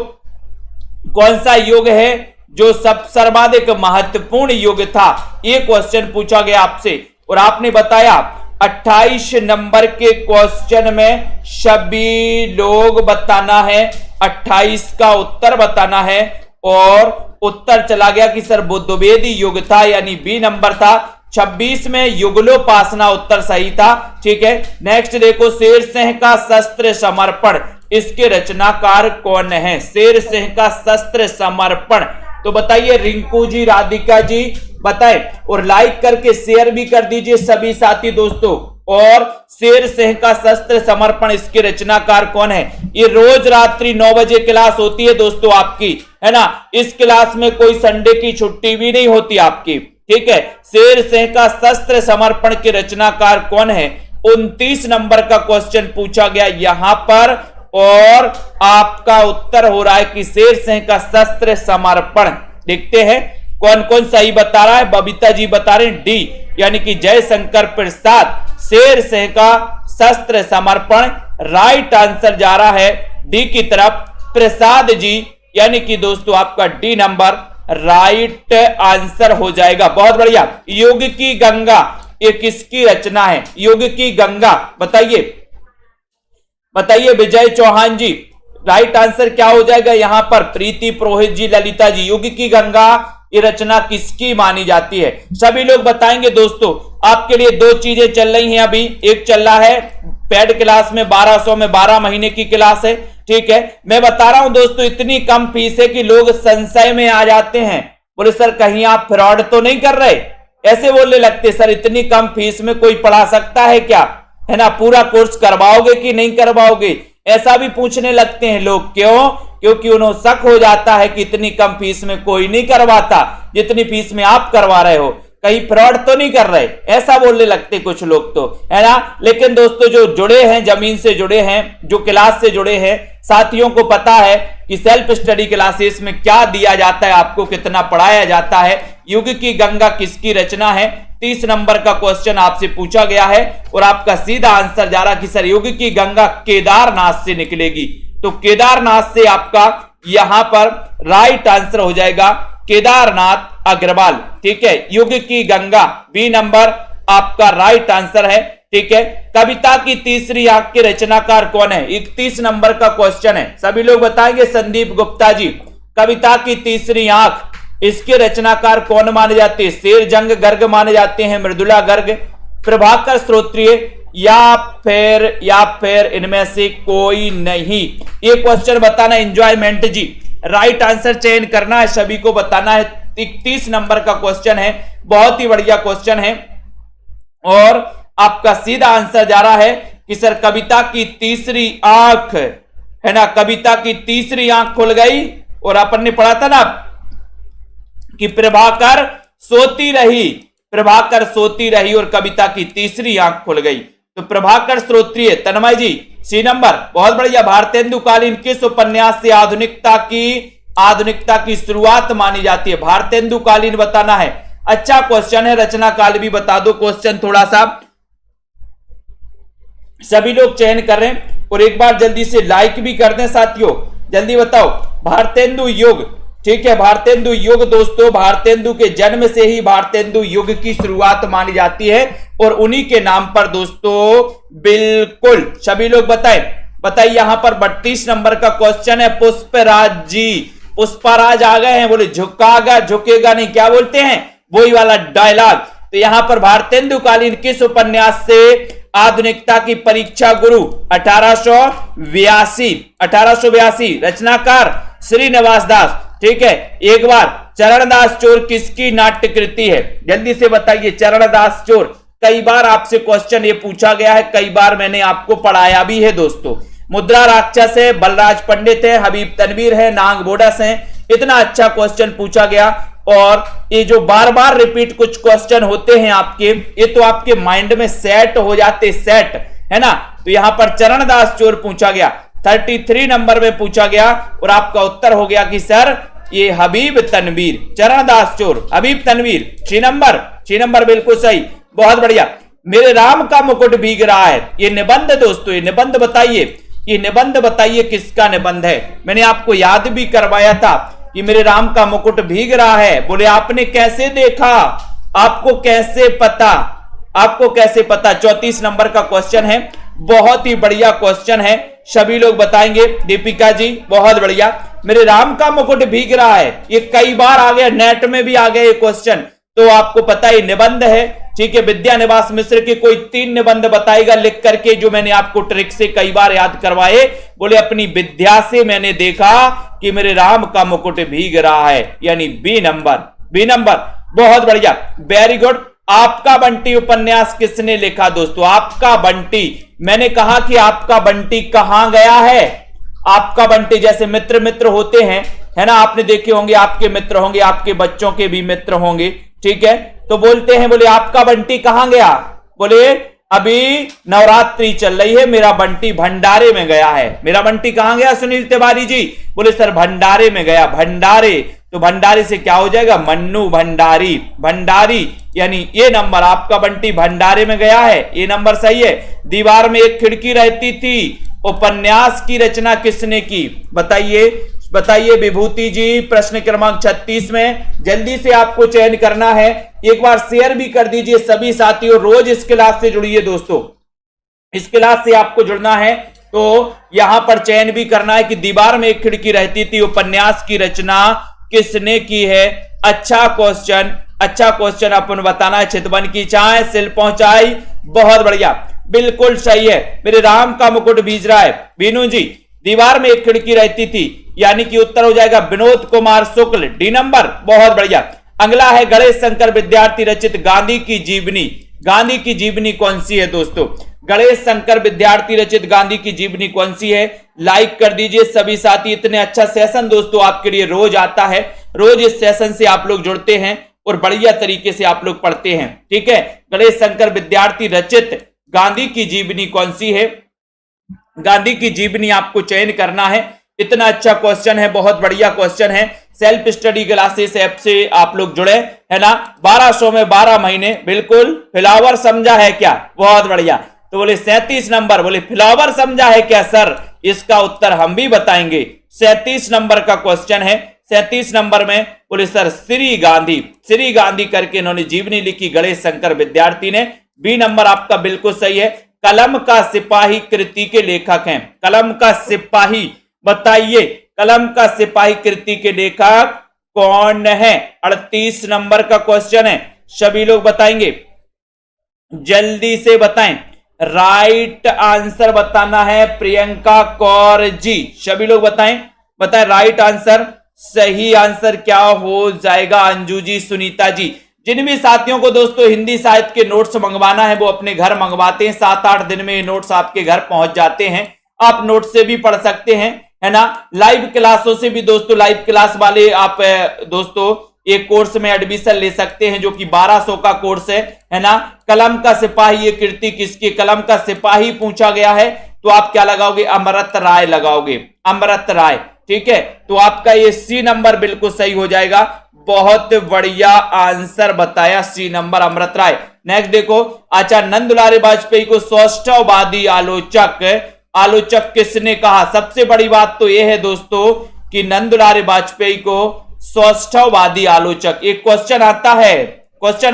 कौन सा युग है जो सर्वाधिक महत्वपूर्ण युग था, ये क्वेश्चन पूछा गया आपसे और आपने बताया। 28 नंबर के क्वेश्चन में सभी लोग बताना है, 28 का उत्तर बताना है, और उत्तर चला गया कि सर बुद्धवेदी युग था, यानी बी नंबर था। 26 में युगलोपासना उत्तर सही था, ठीक है। नेक्स्ट देखो, शेर सिंह का शस्त्र समर्पण, इसके रचनाकार कौन है, शेर सिंह का शस्त्र समर्पण, तो बताइए रिंकू जी, राधिका जी बताएं, और लाइक करके शेयर भी कर दीजिए सभी साथी दोस्तों। और शेर सिंह का शस्त्र समर्पण इसके रचनाकार कौन है। ये रोज रात्रि 9 बजे क्लास होती है दोस्तों आपकी, है ना। इस क्लास में कोई संडे की छुट्टी भी नहीं होती आपकी, ठीक है। शेर सिंह का शस्त्र समर्पण के रचनाकार कौन है, 29 नंबर का क्वेश्चन पूछा गया यहां पर, और आपका उत्तर हो रहा है कि शेर सिंह का शस्त्र समर्पण। देखते हैं कौन कौन सही बता रहा है। बबीता जी बता रहे हैं डी, यानी कि जयशंकर प्रसाद, शेर सिंह का शस्त्र समर्पण राइट आंसर जा रहा है डी की तरफ। प्रसाद जी, यानी कि दोस्तों आपका डी नंबर राइट आंसर हो जाएगा। बहुत बढ़िया। युग की गंगा, ये किसकी रचना है, युग की गंगा, बताइए बताइए विजय चौहान जी, राइट आंसर क्या हो जाएगा यहां पर। प्रीति पुरोहित जी, ललिता जी, युग की गंगा ये रचना किसकी मानी जाती है, सभी लोग बताएंगे दोस्तों। आपके लिए 2 चीजें चल रही हैं अभी, एक चल रहा है पेड क्लास में 1200 में 12 महीने की क्लास है, ठीक है। मैं बता रहा हूं दोस्तों इतनी कम फीस है कि लोग संशय में आ जाते हैं, बोले सर कहीं आप फ्रॉड तो नहीं कर रहे, ऐसे बोलने लगते सर इतनी कम फीस में कोई पढ़ा सकता है क्या, है ना, पूरा कोर्स करवाओगे कि नहीं करवाओगे, ऐसा भी पूछने लगते हैं लोग। क्यों, क्योंकि उन्हें शक हो जाता है कि इतनी कम फीस में कोई नहीं करवाता जितनी फीस में आप करवा रहे हो, कहीं फ्रॉड तो नहीं कर रहे, ऐसा बोलने लगते कुछ लोग तो, है ना। लेकिन दोस्तों जो जुड़े हैं, जमीन से जुड़े हैं, जो क्लास से जुड़े हैं, साथियों को पता है कि सेल्फ स्टडी क्लासेस में क्या दिया जाता है, आपको कितना पढ़ाया जाता है। युग की गंगा किसकी रचना है, 30 नंबर का क्वेश्चन आपसे पूछा गया है, और आपका सीधा आंसर जा रहा कि सर युग की गंगा केदारनाथ से निकलेगी, तो केदारनाथ से आपका यहां पर राइट आंसर हो जाएगा केदारनाथ अग्रवाल, ठीक है। युग की गंगा बी नंबर आपका राइट आंसर है, ठीक है। कविता की तीसरी आंख के रचनाकार कौन है, 31 नंबर का क्वेश्चन है, सभी लोग बताएंगे। संदीप गुप्ता जी, कविता की तीसरी आंख, इसके रचनाकार कौन माने जाते हैं, शेर जंग गर्ग माने जाते हैं, मृदुला गर्ग, प्रभाकर श्रोत्रिय, या फिर इनमें से कोई नहीं। ये क्वेश्चन बताना, एंजॉयमेंट जी राइट आंसर चयन करना है, सभी को बताना है। 31 नंबर का क्वेश्चन है, बहुत ही बढ़िया क्वेश्चन है, और आपका सीधा आंसर जा रहा है कि सर कविता की तीसरी आंख, है ना, कविता की तीसरी आंख खुल गई। और अपन ने पढ़ा था ना कि प्रभाकर सोती रही, प्रभाकर सोती रही और कविता की तीसरी आंख खुल गई। तो प्रभाकर श्रोत्रिय, तन्मय जी सी नंबर, बहुत बढ़िया। भारतेंदु कालीन किस उपन्यास से आधुनिकता की शुरुआत मानी जाती है? भारतेंदु कालीन बताना है। अच्छा क्वेश्चन है। रचना काल भी बता दो, क्वेश्चन थोड़ा सा सभी लोग चयन कर रहे हैं और एक बार जल्दी से लाइक भी कर दें साथियों, जल्दी बताओ। भारतेंदु युग, ठीक है, भारतेंदु युग दोस्तों, भारतेंदु के जन्म से ही भारतेंदु युग की शुरुआत मानी जाती है और उन्हीं के नाम पर दोस्तों, बिल्कुल सभी लोग बताइए। यहां पर 32 नंबर का क्वेश्चन है। पुष्पराज जी, पुष्पराज आ गए हैं, बोले झुकागा झुकेगा नहीं, क्या बोलते हैं, वही वाला डायलॉग। तो यहां पर भारतेंदु कालीन किस उपन्यास से आधुनिकता की परीक्षा गुरु? 1882, रचनाकार श्रीनिवास दास, ठीक है। एक बार चरणदास चोर किसकी नाट्य कृति है? जल्दी से बताइए। चरणदास चोर, कई बार आपसे क्वेश्चन ये पूछा गया है, कई बार मैंने आपको पढ़ाया भी है दोस्तों। मुद्रा राक्षस है, बलराज पंडित है, हबीब तनवीर है, नांग बोडस है। इतना अच्छा क्वेश्चन पूछा गया और ये जो बार बार रिपीट कुछ क्वेश्चन होते हैं आपके, ये तो आपके माइंड में सेट हो जाते, सेट है ना। तो यहां पर चरणदास चोर पूछा गया, 33 नंबर में पूछा गया और आपका उत्तर हो गया कि सर ये हबीब तनवीर, चरणदास चोर हबीब तनवीर। 6 नंबर बिल्कुल सही, बहुत बढ़िया। मेरे राम का मुकुट भीग रहा है, ये निबंध दोस्तों, ये निबंध बताइए, ये निबंध बताइए किसका निबंध है? मैंने आपको याद भी करवाया था कि मेरे राम का मुकुट भीग रहा है। बोले आपने कैसे देखा, आपको कैसे पता, आपको कैसे पता? 34 नंबर का क्वेश्चन है, बहुत ही बढ़िया क्वेश्चन है, सभी लोग बताएंगे। दीपिका जी बहुत बढ़िया। मेरे राम का मुकुट भीग रहा है, ये कई बार आ गया, नेट में भी आ गया ये क्वेश्चन, तो आपको पता ही निबंध है, ठीक है। विद्यानिवास मिश्र के कोई 3 निबंध बताएगा लिख करके, जो मैंने आपको ट्रिक से कई बार याद करवाए। बोले अपनी विद्या से मैंने देखा कि मेरे राम का मुकुट भीग रहा है, यानी बी नंबर, बहुत बढ़िया, वेरी गुड। आपका बंटी उपन्यास किसने लिखा दोस्तों? आपका बंटी, मैंने कहा कि आपका बंटी कहां गया है? आपका बंटी, जैसे मित्र होते हैं, है ना, आपने देखे होंगे, आपके मित्र होंगे, आपके बच्चों के भी मित्र होंगे, ठीक है। तो बोलते हैं, बोले आपका बंटी कहां गया? बोले अभी नवरात्रि चल रही है, मेरा बंटी भंडारे में गया है। मेरा बंटी कहां गया सुनील तिवारी जी? बोले सर भंडारे में गया। भंडारे, तो भंडारे से क्या हो जाएगा? मन्नू भंडारी, भंडारी, यानी ये नंबर, आपका बंटी भंडारे में गया है, ये नंबर सही है। दीवार में एक खिड़की रहती थी, उपन्यास की रचना किसने की? बताइए विभूति जी। प्रश्न क्रमांक 36 में जल्दी से आपको चयन करना है। एक बार शेयर भी कर दीजिए सभी साथियों, रोज इस क्लास से जुड़िए दोस्तों, इस क्लास से आपको जुड़ना है। तो यहां पर चयन भी करना है कि दीवार में एक खिड़की रहती थी, उपन्यास की रचना किसने की है? अच्छा क्वेश्चन अपन बताना है। चितवन की चाय सिल पहुंचाई, बहुत बढ़िया, बिल्कुल सही है। मेरे राम का मुकुट भीज रहा है, बीनू जी। दीवार में एक खिड़की रहती थी, यानी कि उत्तर हो जाएगा विनोद कुमार शुक्ल, डी नंबर, बहुत बढ़िया। अगला है गणेश शंकर विद्यार्थी रचित गांधी की जीवनी। गांधी की जीवनी कौन सी है दोस्तों? गणेश शंकर विद्यार्थी रचित गांधी की जीवनी कौन सी है? लाइक कर दीजिए सभी साथी। इतने अच्छा सेशन दोस्तों आपके लिए रोज आता है, रोज इस सेशन से आप लोग जुड़ते हैं और बढ़िया तरीके से आप लोग पढ़ते हैं, ठीक है। गणेश शंकर विद्यार्थी रचित गांधी की जीवनी कौन सी है? गांधी की जीवनी आपको चयन करना है। इतना अच्छा क्वेश्चन है, बहुत बढ़िया क्वेश्चन है। सेल्फ स्टडी क्लासेस ऐप से आप लोग जुड़े, है ना। 1200 में 12 महीने, बिल्कुल। फ्लावर समझा है क्या? बहुत बढ़िया। तो बोले 37 नंबर, बोले फ्लावर समझा है क्या सर? इसका उत्तर हम भी बताएंगे। 37 नंबर का क्वेश्चन है। 37 नंबर में बोले सर श्री गांधी करके इन्होंने जीवनी लिखी, गणेश शंकर विद्यार्थी ने। बी नंबर आपका बिल्कुल सही है। कलम का सिपाही कृति के लेखक हैं। कलम का सिपाही, बताइए कलम का सिपाही कृति के लेखक कौन है? 38 नंबर का क्वेश्चन है, सभी लोग बताएंगे, जल्दी से बताएं। राइट आंसर बताना है प्रियंका कौर जी, सभी लोग बताएं राइट आंसर। सही आंसर क्या हो जाएगा? अंजू जी, सुनीता जी, जिन भी साथियों को दोस्तों हिंदी साहित्य के नोट्स मंगवाना है वो अपने घर मंगवाते हैं, 7-8 दिन में ये नोट्स आपके घर पहुंच जाते हैं। आप नोट्स से भी पढ़ सकते हैं, है ना। लाइव क्लासों से भी दोस्तों, लाइव क्लास वाले आप दोस्तों एक कोर्स में एडमिशन ले सकते हैं जो कि 1200 का कोर्स है ना। कलम का सिपाही, ये कीर्ति किसकी, कलम का सिपाही पूछा गया है तो आप क्या लगाओगे, अमृत राय लगाओगे, अमृत राय, ठीक है। तो आपका ये सी नंबर बिल्कुल सही हो जाएगा। बहुत बढ़िया आंसर बताया, सी नंबर अमृत राय। नेक्स्ट देखो, आचार्य नंद दुलारे वाजपेयी को सौष्ठववादी आलोचक किसने कहा। सबसे बड़ी बात तो यह है दोस्तों कि नंद दुलारे वाजपेयी को सौष्ठववादी आलोचक, एक क्वेश्चन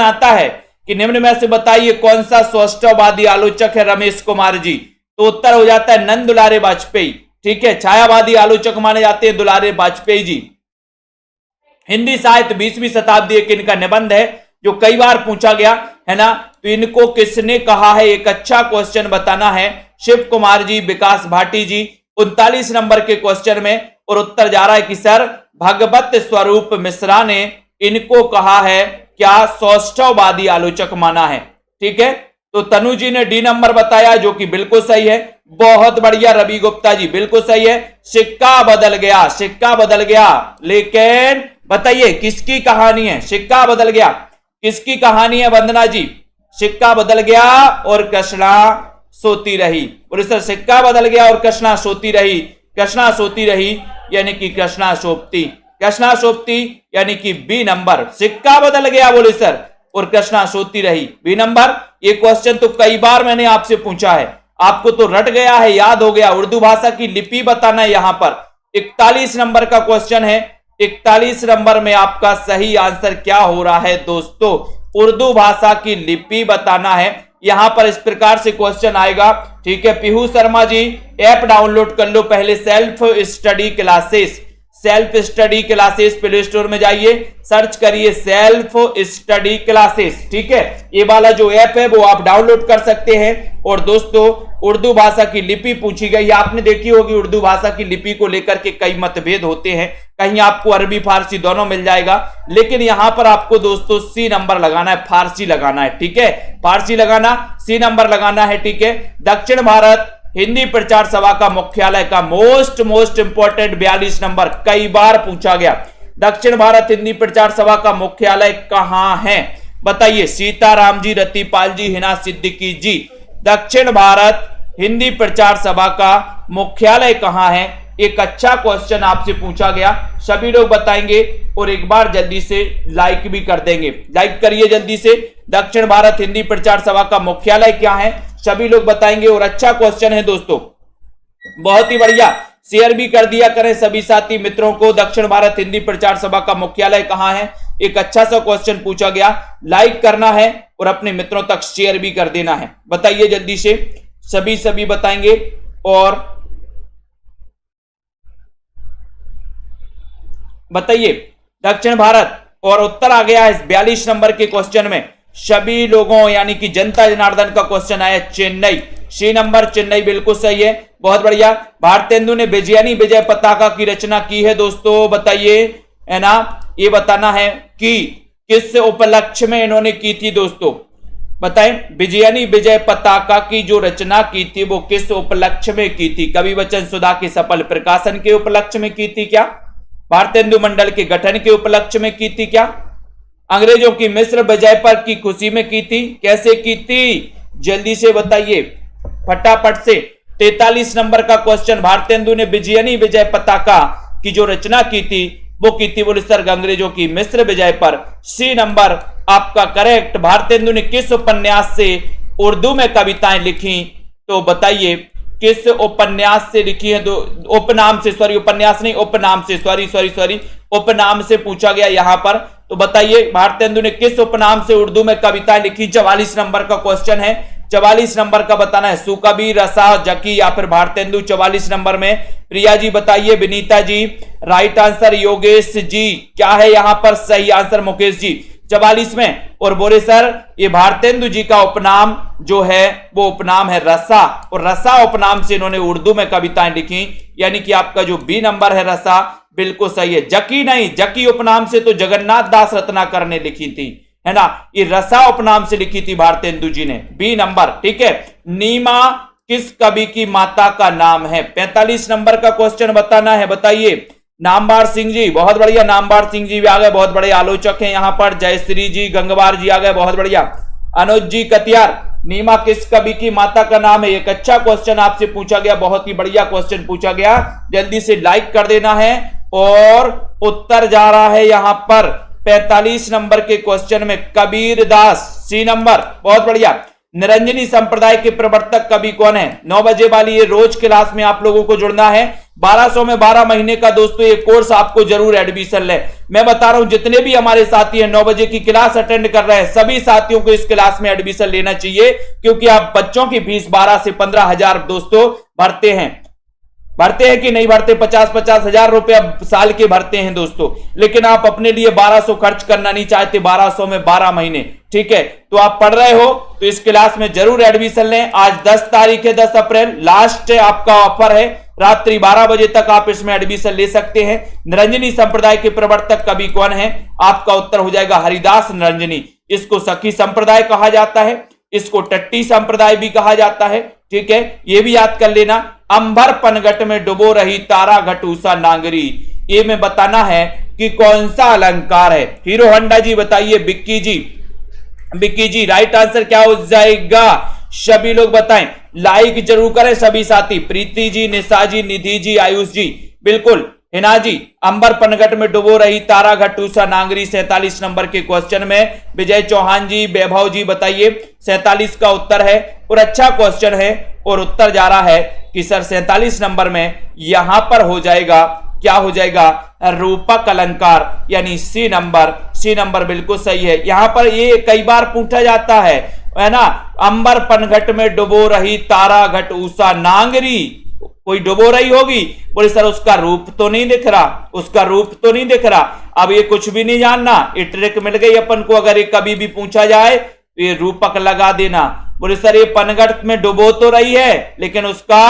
आता है कि निम्न में से बताइए कौन सा सौष्ठववादी आलोचक है रमेश कुमार जी। तो उत्तर हो जाता है नंद दुलारे वाजपेयी, ठीक है। छायावादी आलोचक माने जाते हैं दुलारे वाजपेयी जी। हिंदी साहित्य 20वीं शताब्दी एक इनका निबंध है जो कई बार पूछा गया, है ना। तो इनको किसने कहा है, एक अच्छा क्वेश्चन बताना है। शिव कुमार जी, विकास भाटी जी, 39 नंबर के क्वेश्चन में। और उत्तर जा रहा है कि सर भगवत स्वरूप मिश्रा ने इनको कहा है क्या, सौष्ठववादी आलोचक माना है, ठीक है। तो तनु जी ने डी नंबर बताया जो कि बिल्कुल सही है। बहुत बढ़िया रवि गुप्ता जी, बिल्कुल सही है। सिक्का बदल गया, लेकिन बताइए किसकी कहानी है, सिक्का बदल गया किसकी कहानी है वंदना जी। सिक्का बदल गया और कृष्णा सोती रही। बोले सर सिक्का बदल गया और कृष्णा सोती रही यानी कि कृष्णा सोपती यानी कि बी नंबर। सिक्का बदल गया बोले सर और कृष्णा सोती रही, बी नंबर। ये क्वेश्चन तो कई बार मैंने आपसे पूछा है, आपको तो रट गया है, याद हो गया। उर्दू भाषा की लिपि बताना है यहां पर। 41 नंबर का क्वेश्चन है। 41 नंबर में आपका सही आंसर क्या हो रहा है दोस्तों, उर्दू भाषा की लिपि बताना है। यहां पर इस प्रकार से क्वेश्चन आएगा, ठीक है। पीहू शर्मा जी, ऐप डाउनलोड कर लो पहले, self study classes play store में जाइए, सर्च करिए सेल्फ स्टडी क्लासेस, ठीक है। ये वाला जो ऐप है वो आप डाउनलोड कर सकते हैं। और दोस्तों उर्दू भाषा की लिपि पूछी गई, आपने देखी होगी उर्दू भाषा की लिपि को लेकर के कई मतभेद होते हैं, कहीं आपको अरबी फारसी दोनों मिल जाएगा, लेकिन यहां पर आपको दोस्तों सी नंबर लगाना है, फारसी लगाना है, ठीक है। फारसी लगाना, सी नंबर लगाना है, ठीक है। दक्षिण भारत हिंदी प्रचार सभा का मुख्यालय का मोस्ट इंपोर्टेंट 42 नंबर कई बार पूछा गया। दक्षिण भारत हिंदी प्रचार सभा का मुख्यालय कहां है बताइए। सीताराम जी, रतिपाल जी, हिना सिद्दीकी जी। दक्षिण भारत हिंदी प्रचार सभा का मुख्यालय कहां है, एक अच्छा क्वेश्चन आपसे पूछा गया, सभी लोग बताएंगे। और एक बार जल्दी से लाइक भी कर देंगे, लाइक करिए जल्दी से। दक्षिण भारत हिंदी प्रचार सभा का मुख्यालय क्या है, सभी लोग बताएंगे। और अच्छा क्वेश्चन है दोस्तों, बहुत ही बढ़िया। शेयर भी कर दिया करें सभी साथी मित्रों को। दक्षिण भारत हिंदी प्रचार सभा का मुख्यालय कहां है, एक अच्छा सा क्वेश्चन पूछा गया। लाइक करना है और अपने मित्रों तक शेयर भी कर देना है। बताइए जल्दी से, सभी बताएंगे। और बताइए दक्षिण भारत, और उत्तर आ गया है 42 नंबर के क्वेश्चन में सभी लोगों यानी कि जनता जनार्दन का क्वेश्चन आया चेन्नई, सी नंबर चेन्नई बिल्कुल सही है, बहुत बढ़िया। भारतेंदु ने विजयानी विजय पताका की रचना की है दोस्तों, बताइए, है ना। ये बताना है कि किस उपलक्ष्य में इन्होंने की थी दोस्तों, बताएं। विजयानी विजय पताका की जो रचना की थी वो किस उपलक्ष्य में की थी। कवि वचन सुधा के सफल प्रकाशन के उपलक्ष्य में की थी क्या, भारतेंदु मंडल के गठन के उपलक्ष्य में की थी क्या, अंग्रेजों की मिस्र विजय पर की खुशी में की थी, कैसे की थी, जल्दी से बताइए फटाफट से। 43 नंबर का क्वेश्चन, भारतेंदु ने विजयनी विजय पताका की जो रचना की थी वो की थी बोले सर अंग्रेजों की मिस्र विजय पर, सी नंबर आपका करेक्ट। भारतेंदु ने किस उपन्यास से उर्दू में कविताएं लिखी, तो बताइए किस उपन्यास से लिखी है। उपनाम से, सॉरी उपन्यास नहीं, उपनाम से, सॉरी उपनाम से पूछा गया यहां पर। तो बताइए भारतेंदु ने किस उपनाम से उर्दू में कविताएं लिखी। 44 नंबर का क्वेश्चन है, 44 नंबर का बताना है। सुकवि, रसा, जकी या फिर भारतेंदु। 44 नंबर में प्रिया जी बताइए, विनीता जी, राइट आंसर योगेश जी, क्या है यहां पर सही आंसर, मुकेश जी 44 में। और बोले सर ये भारतेंदु जी का उपनाम जो है वो उपनाम है रसा, और रसा उपनाम से इन्होंने उर्दू में कविताएं लिखी, यानी कि आपका जो बी नंबर है रसा बिल्कुल सही है। जकी नहीं, जकी उपनाम से तो जगन्नाथ दास रत्नाकर ने लिखी थी, है ना, ये रसा उपनाम से लिखी थी भारतेंदु जी ने। बी नंबर, ठीक है। नीमा किस कवि की माता का नाम है? 45 नंबर का क्वेश्चन बताना है, बताइए। नामवार सिंह जी, बहुत बढ़िया, नामवार सिंह जी भी आ गए, बहुत बड़े आलोचक हैं यहाँ पर। जयश्री जी, गंगवार जी आ गए, बहुत बढ़िया। अनुज जी कतियार, नीमा किस कवि की माता का नाम है? एक अच्छा क्वेश्चन आपसे पूछा गया, बहुत ही बढ़िया क्वेश्चन पूछा गया। जल्दी से लाइक कर देना है। और उत्तर जा रहा है यहां पर 45 नंबर के क्वेश्चन में कबीर दास, सी नंबर, बहुत बढ़िया। निरंजनी संप्रदाय के प्रवर्तक कवि कौन है? 9 बजे वाली ये रोज क्लास में आप लोगों को जुड़ना है। 1200 में 12 महीने का दोस्तों ये कोर्स आपको जरूर एडमिशन ले। मैं बता रहा हूं जितने भी हमारे साथी हैं 9 बजे की क्लास अटेंड कर रहे हैं, सभी साथियों को इस क्लास में एडमिशन लेना चाहिए, क्योंकि आप बच्चों की फीस 12 से 15 हजार दोस्तों भरते हैं कि नहीं भरते? 50-50 हजार रुपए साल के भरते हैं दोस्तों, लेकिन आप अपने लिए 1200 खर्च करना नहीं चाहते, 1200 में 12 महीने, ठीक है। तो आप पढ़ रहे हो तो इस क्लास में जरूर एडमिशन लें। आज 10 तारीख है, 10 अप्रैल, लास्ट आपका ऑफर है। रात्रि 12 बजे तक आप इसमें एडमिशन ले सकते हैं। निरंजनी संप्रदाय के प्रवर्तक कवि कौन है? आपका उत्तर हो जाएगा हरिदास निरंजनी। इसको सखी संप्रदाय कहा जाता है, इसको टट्टी संप्रदाय भी कहा जाता है, ठीक है, ये भी याद कर लेना। अंबर पनघट में डुबो रही तारा घट उषा नांगरी, ये में बताना है कि कौन सा अलंकार है। हीरो होंडा जी बताइए। बिक्की जी राइट आंसर क्या हो जाएगा? सभी लोग बताएं, लाइक जरूर करें सभी साथी। प्रीति जी, निशा जी, निधि जी, आयुष जी, बिल्कुल। हिना जी, अंबर पनघट में डुबो रही तारा घट उषा नांगरी 47 नंबर के क्वेश्चन में। विजय चौहान जी, वैभव जी बताइए, 47 का उत्तर है और अच्छा क्वेश्चन है। और उत्तर जा रहा है कि सर 47 नंबर में यहां पर हो जाएगा, क्या हो जाएगा? रूपक अलंकार, यानी सी नंबर बिल्कुल सही है। यहां पर ये कई बार पूछा जाता है ना, अंबर पनघट में डुबो रही तारा घट उषा नांगरी, कोई डुबो रही होगी, बोले सर उसका रूप तो नहीं दिख रहा, अब ये कुछ भी नहीं जानना, ये ट्रिक मिल गई अपन को। अगर ये कभी भी पूछा जाए तो ये रूपक लगा देना। बोले सर ये पनघट में डुबो तो रही है, लेकिन उसका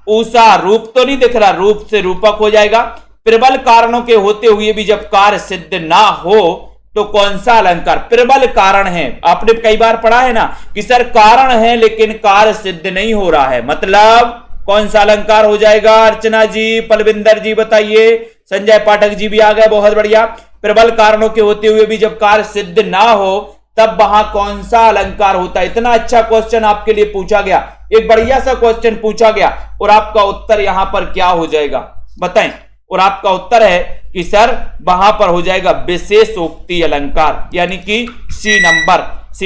उषा रूप तो नहीं दिख रहा, रूप से रूपक हो जाएगा। प्रबल कारणों के होते हुए भी जब कार्य सिद्ध ना हो तो कौन सा अलंकार प्रबल कारण है? आपने कई बार पढ़ा है ना कि सर कारण है लेकिन कार्य सिद्ध नहीं हो रहा है, मतलब कौन सा अलंकार हो जाएगा? अर्चना जी, पलविंदर जी बताइए, संजय पाठक जी भी आ गए, बहुत बढ़िया। प्रबल कारणों के होते हुए भी जब कार्य सिद्ध ना हो तब वहां कौन सा अलंकार होता है? इतना अच्छा क्वेश्चन आपके लिए पूछा गया, एक बढ़िया सा क्वेश्चन पूछा गया, और आपका उत्तर यहां पर क्या हो जाएगा बताएं? और आपका उत्तर है कि सर वहां पर हो जाएगा विशेषोक्ति अलंकार, यानी कि सी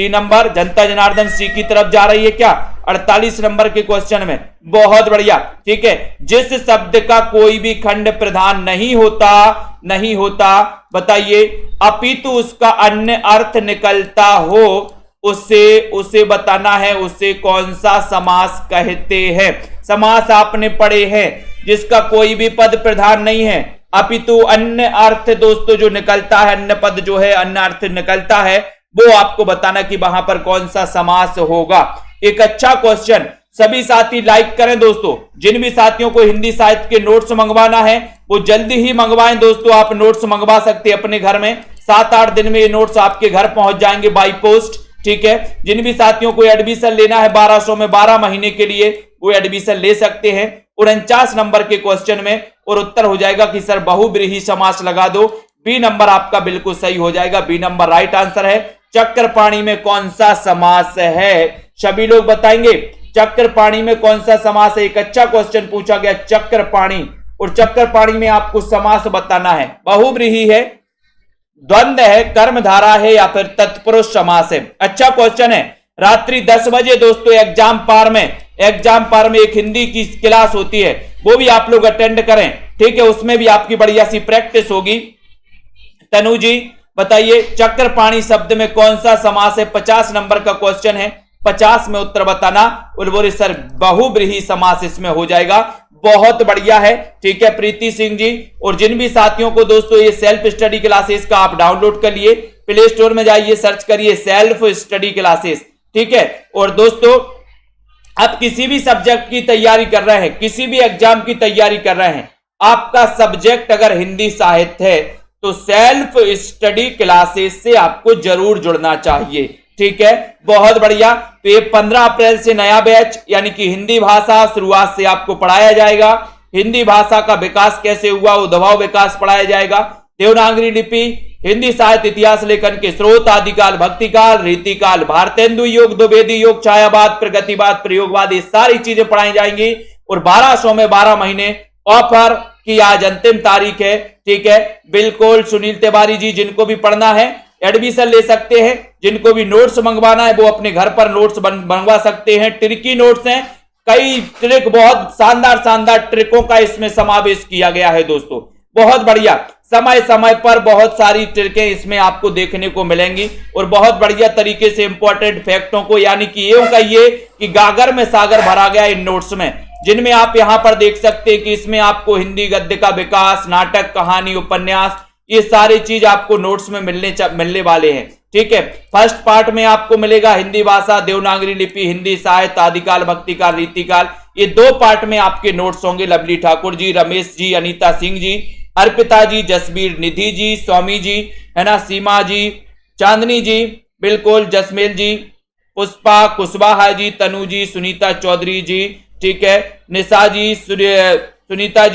नंबर। जनता जनार्दन सी की तरफ जा रही है क्या? 48 नंबर के क्वेश्चन में, बहुत बढ़िया, ठीक है। जिस शब्द का कोई भी खंड प्रधान नहीं होता बताइए, अपितु उसका अन्य अर्थ निकलता हो, उसे बताना है, उसे कौन सा समास कहते हैं? समास आपने पढ़े हैं, जिसका कोई भी पद प्रधान नहीं है, अपितु अन्य अर्थ दोस्तों जो निकलता है, अन्य पद जो है अन्य अर्थ निकलता है, वो आपको बताना कि वहां पर कौन सा समास होगा। एक अच्छा क्वेश्चन, सभी साथी लाइक करें दोस्तों। जिन भी साथियों को हिंदी साहित्य के नोट्स मंगवाना है वो जल्दी ही मंगवाएं दोस्तों। आप नोट्स मंगवा सकते हैं अपने घर में, 7-8 दिन में ये नोट्स आपके घर पहुंच जाएंगे बाई पोस्ट, ठीक है। जिन भी साथियों को एडमिशन लेना है 1200 में 12 महीने के लिए, वो एडमिशन ले सकते हैं। 49 नंबर के क्वेश्चन में, और उत्तर हो जाएगा कि सर बहुब्रीहि समास लगा दो। बी नंबर आपका बिल्कुल सही हो जाएगा, बी नंबर राइट आंसर है। चक्रपाणी में कौन सा समास है? सभी लोग बताएंगे चक्रपाणी में कौन सा समास है? एक अच्छा क्वेश्चन पूछा गया चक्रपाणी, और चक्रपाणी में आपको समास बताना है। बहुब्रीहि है, द्वंद्व है, कर्मधारा है, या फिर तत्पुरुष समास है। अच्छा क्वेश्चन है। रात्रि 10 बजे दोस्तों एग्जाम पार में एक हिंदी की क्लास होती है, वो भी आप लोग अटेंड करें, ठीक है। उसमें भी आपकी बढ़िया सी प्रैक्टिस होगी। तनु जी बताइए चक्रपाणी शब्द में कौन सा समास है? 50 नंबर का क्वेश्चन है, 50 में उत्तर बताना। और बोले सर बहुब्रीहि समास इसमें हो जाएगा, बहुत बढ़िया है, ठीक है। प्रीति सिंह जी, और जिन भी साथियों को दोस्तों ये सेल्फ स्टडी क्लासेस का आप डाउनलोड कर लिए, प्ले स्टोर में जाइए, सर्च करिए सेल्फ स्टडी क्लासेस, ठीक है। और दोस्तों आप किसी भी सब्जेक्ट की तैयारी कर रहे हैं, किसी भी एग्जाम की तैयारी कर रहे हैं, आपका सब्जेक्ट अगर हिंदी साहित्य है तो सेल्फ स्टडी क्लासेस से आपको जरूर जुड़ना चाहिए। ठीक है, बहुत बढ़िया। तो ये 15 अप्रैल से नया बैच यानी कि हिंदी भाषा शुरुआत से आपको पढ़ाया जाएगा। हिंदी भाषा का विकास कैसे हुआ, उद्भव विकास पढ़ाया जाएगा। देवनागरी लिपि, हिंदी साहित्य इतिहास लेखन के स्रोत, आदिकाल, भक्तिकाल, रीतिकाल, भारतेंदु युग, द्विवेदी युग, छायावाद, प्रगतिवाद, प्रयोगवाद, ये सारी चीजें पढ़ाई जाएंगी। और 1200 में 12 महीने ऑफर की आज अंतिम तारीख है। ठीक है, बिल्कुल सुनील तिवारी जी, जिनको भी पढ़ना है एडमिशन ले सकते हैं। जिनको भी नोट्स मंगवाना है वो अपने घर पर नोट्स मंगवा सकते हैं। ट्रिकी नोट्स हैं, कई ट्रिक, बहुत शानदार ट्रिकों का इसमें समावेश किया गया है दोस्तों। बहुत बढ़िया, समय समय पर बहुत सारी ट्रिकें इसमें आपको देखने को मिलेंगी और बहुत बढ़िया तरीके से इंपॉर्टेंट फैक्टों को, यानी कि यूं कहिए कि गागर में सागर भरा गया इन नोट्स में, जिनमें आप यहां पर देख सकते हैं कि इसमें आपको हिंदी गद्य का विकास, नाटक, कहानी, उपन्यास, ये सारी चीज आपको नोट्स में मिलने वाले हैं। ठीक है, फर्स्ट पार्ट में आपको मिलेगा हिंदी भाषा, देवनागरी लिपि, हिंदी साहित्य, आदिकाल, भक्तिकाल, रीतिकाल, ये 2 पार्ट में आपके नोट्स होंगे। लवली ठाकुर जी, रमेश जी, अनीता सिंह जी, अर्पिता जी, जसबीर निधि जी, स्वामी जी, है ना, सीमा जी, चांदनी जी, बिल्कुल, जसमेल जी, पुष्पा कुशवाहा जी, तनु जी, सुनीता चौधरी जी, ठीक है, निशा जी, सुनीता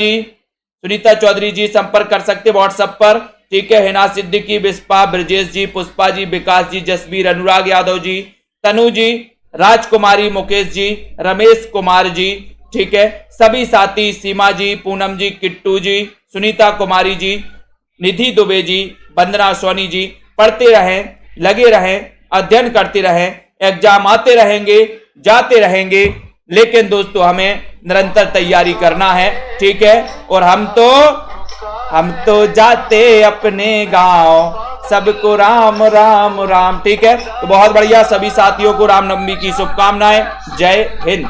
चौधरी जी संपर्क कर सकते व्हाट्सएप पर। ठीक है, हिना सिद्दीकी, बिस्पा, ब्रजेश जी, पुष्पा जी, विकास जी, जसबीर, अनुराग यादव जी, तनु जी, राजकुमारी, मुकेश जी, रमेश कुमार जी, ठीक है, सभी साथी, सीमा जी, पूनम जी, किट्टू जी, सुनीता कुमारी जी, निधि दुबे जी, वंदना सोनी जी, पढ़ते रहें, लगे रहें, अध्ययन करते रहें, एग्जाम आते रहेंगे, जाते रहेंगे, लेकिन दोस्तों हमें निरंतर तैयारी करना है। ठीक है, और हम तो जाते अपने गांव, सबको राम राम राम। ठीक है, तो बहुत बढ़िया, सभी साथियों को रामनवमी की शुभकामनाएं। जय हिंद।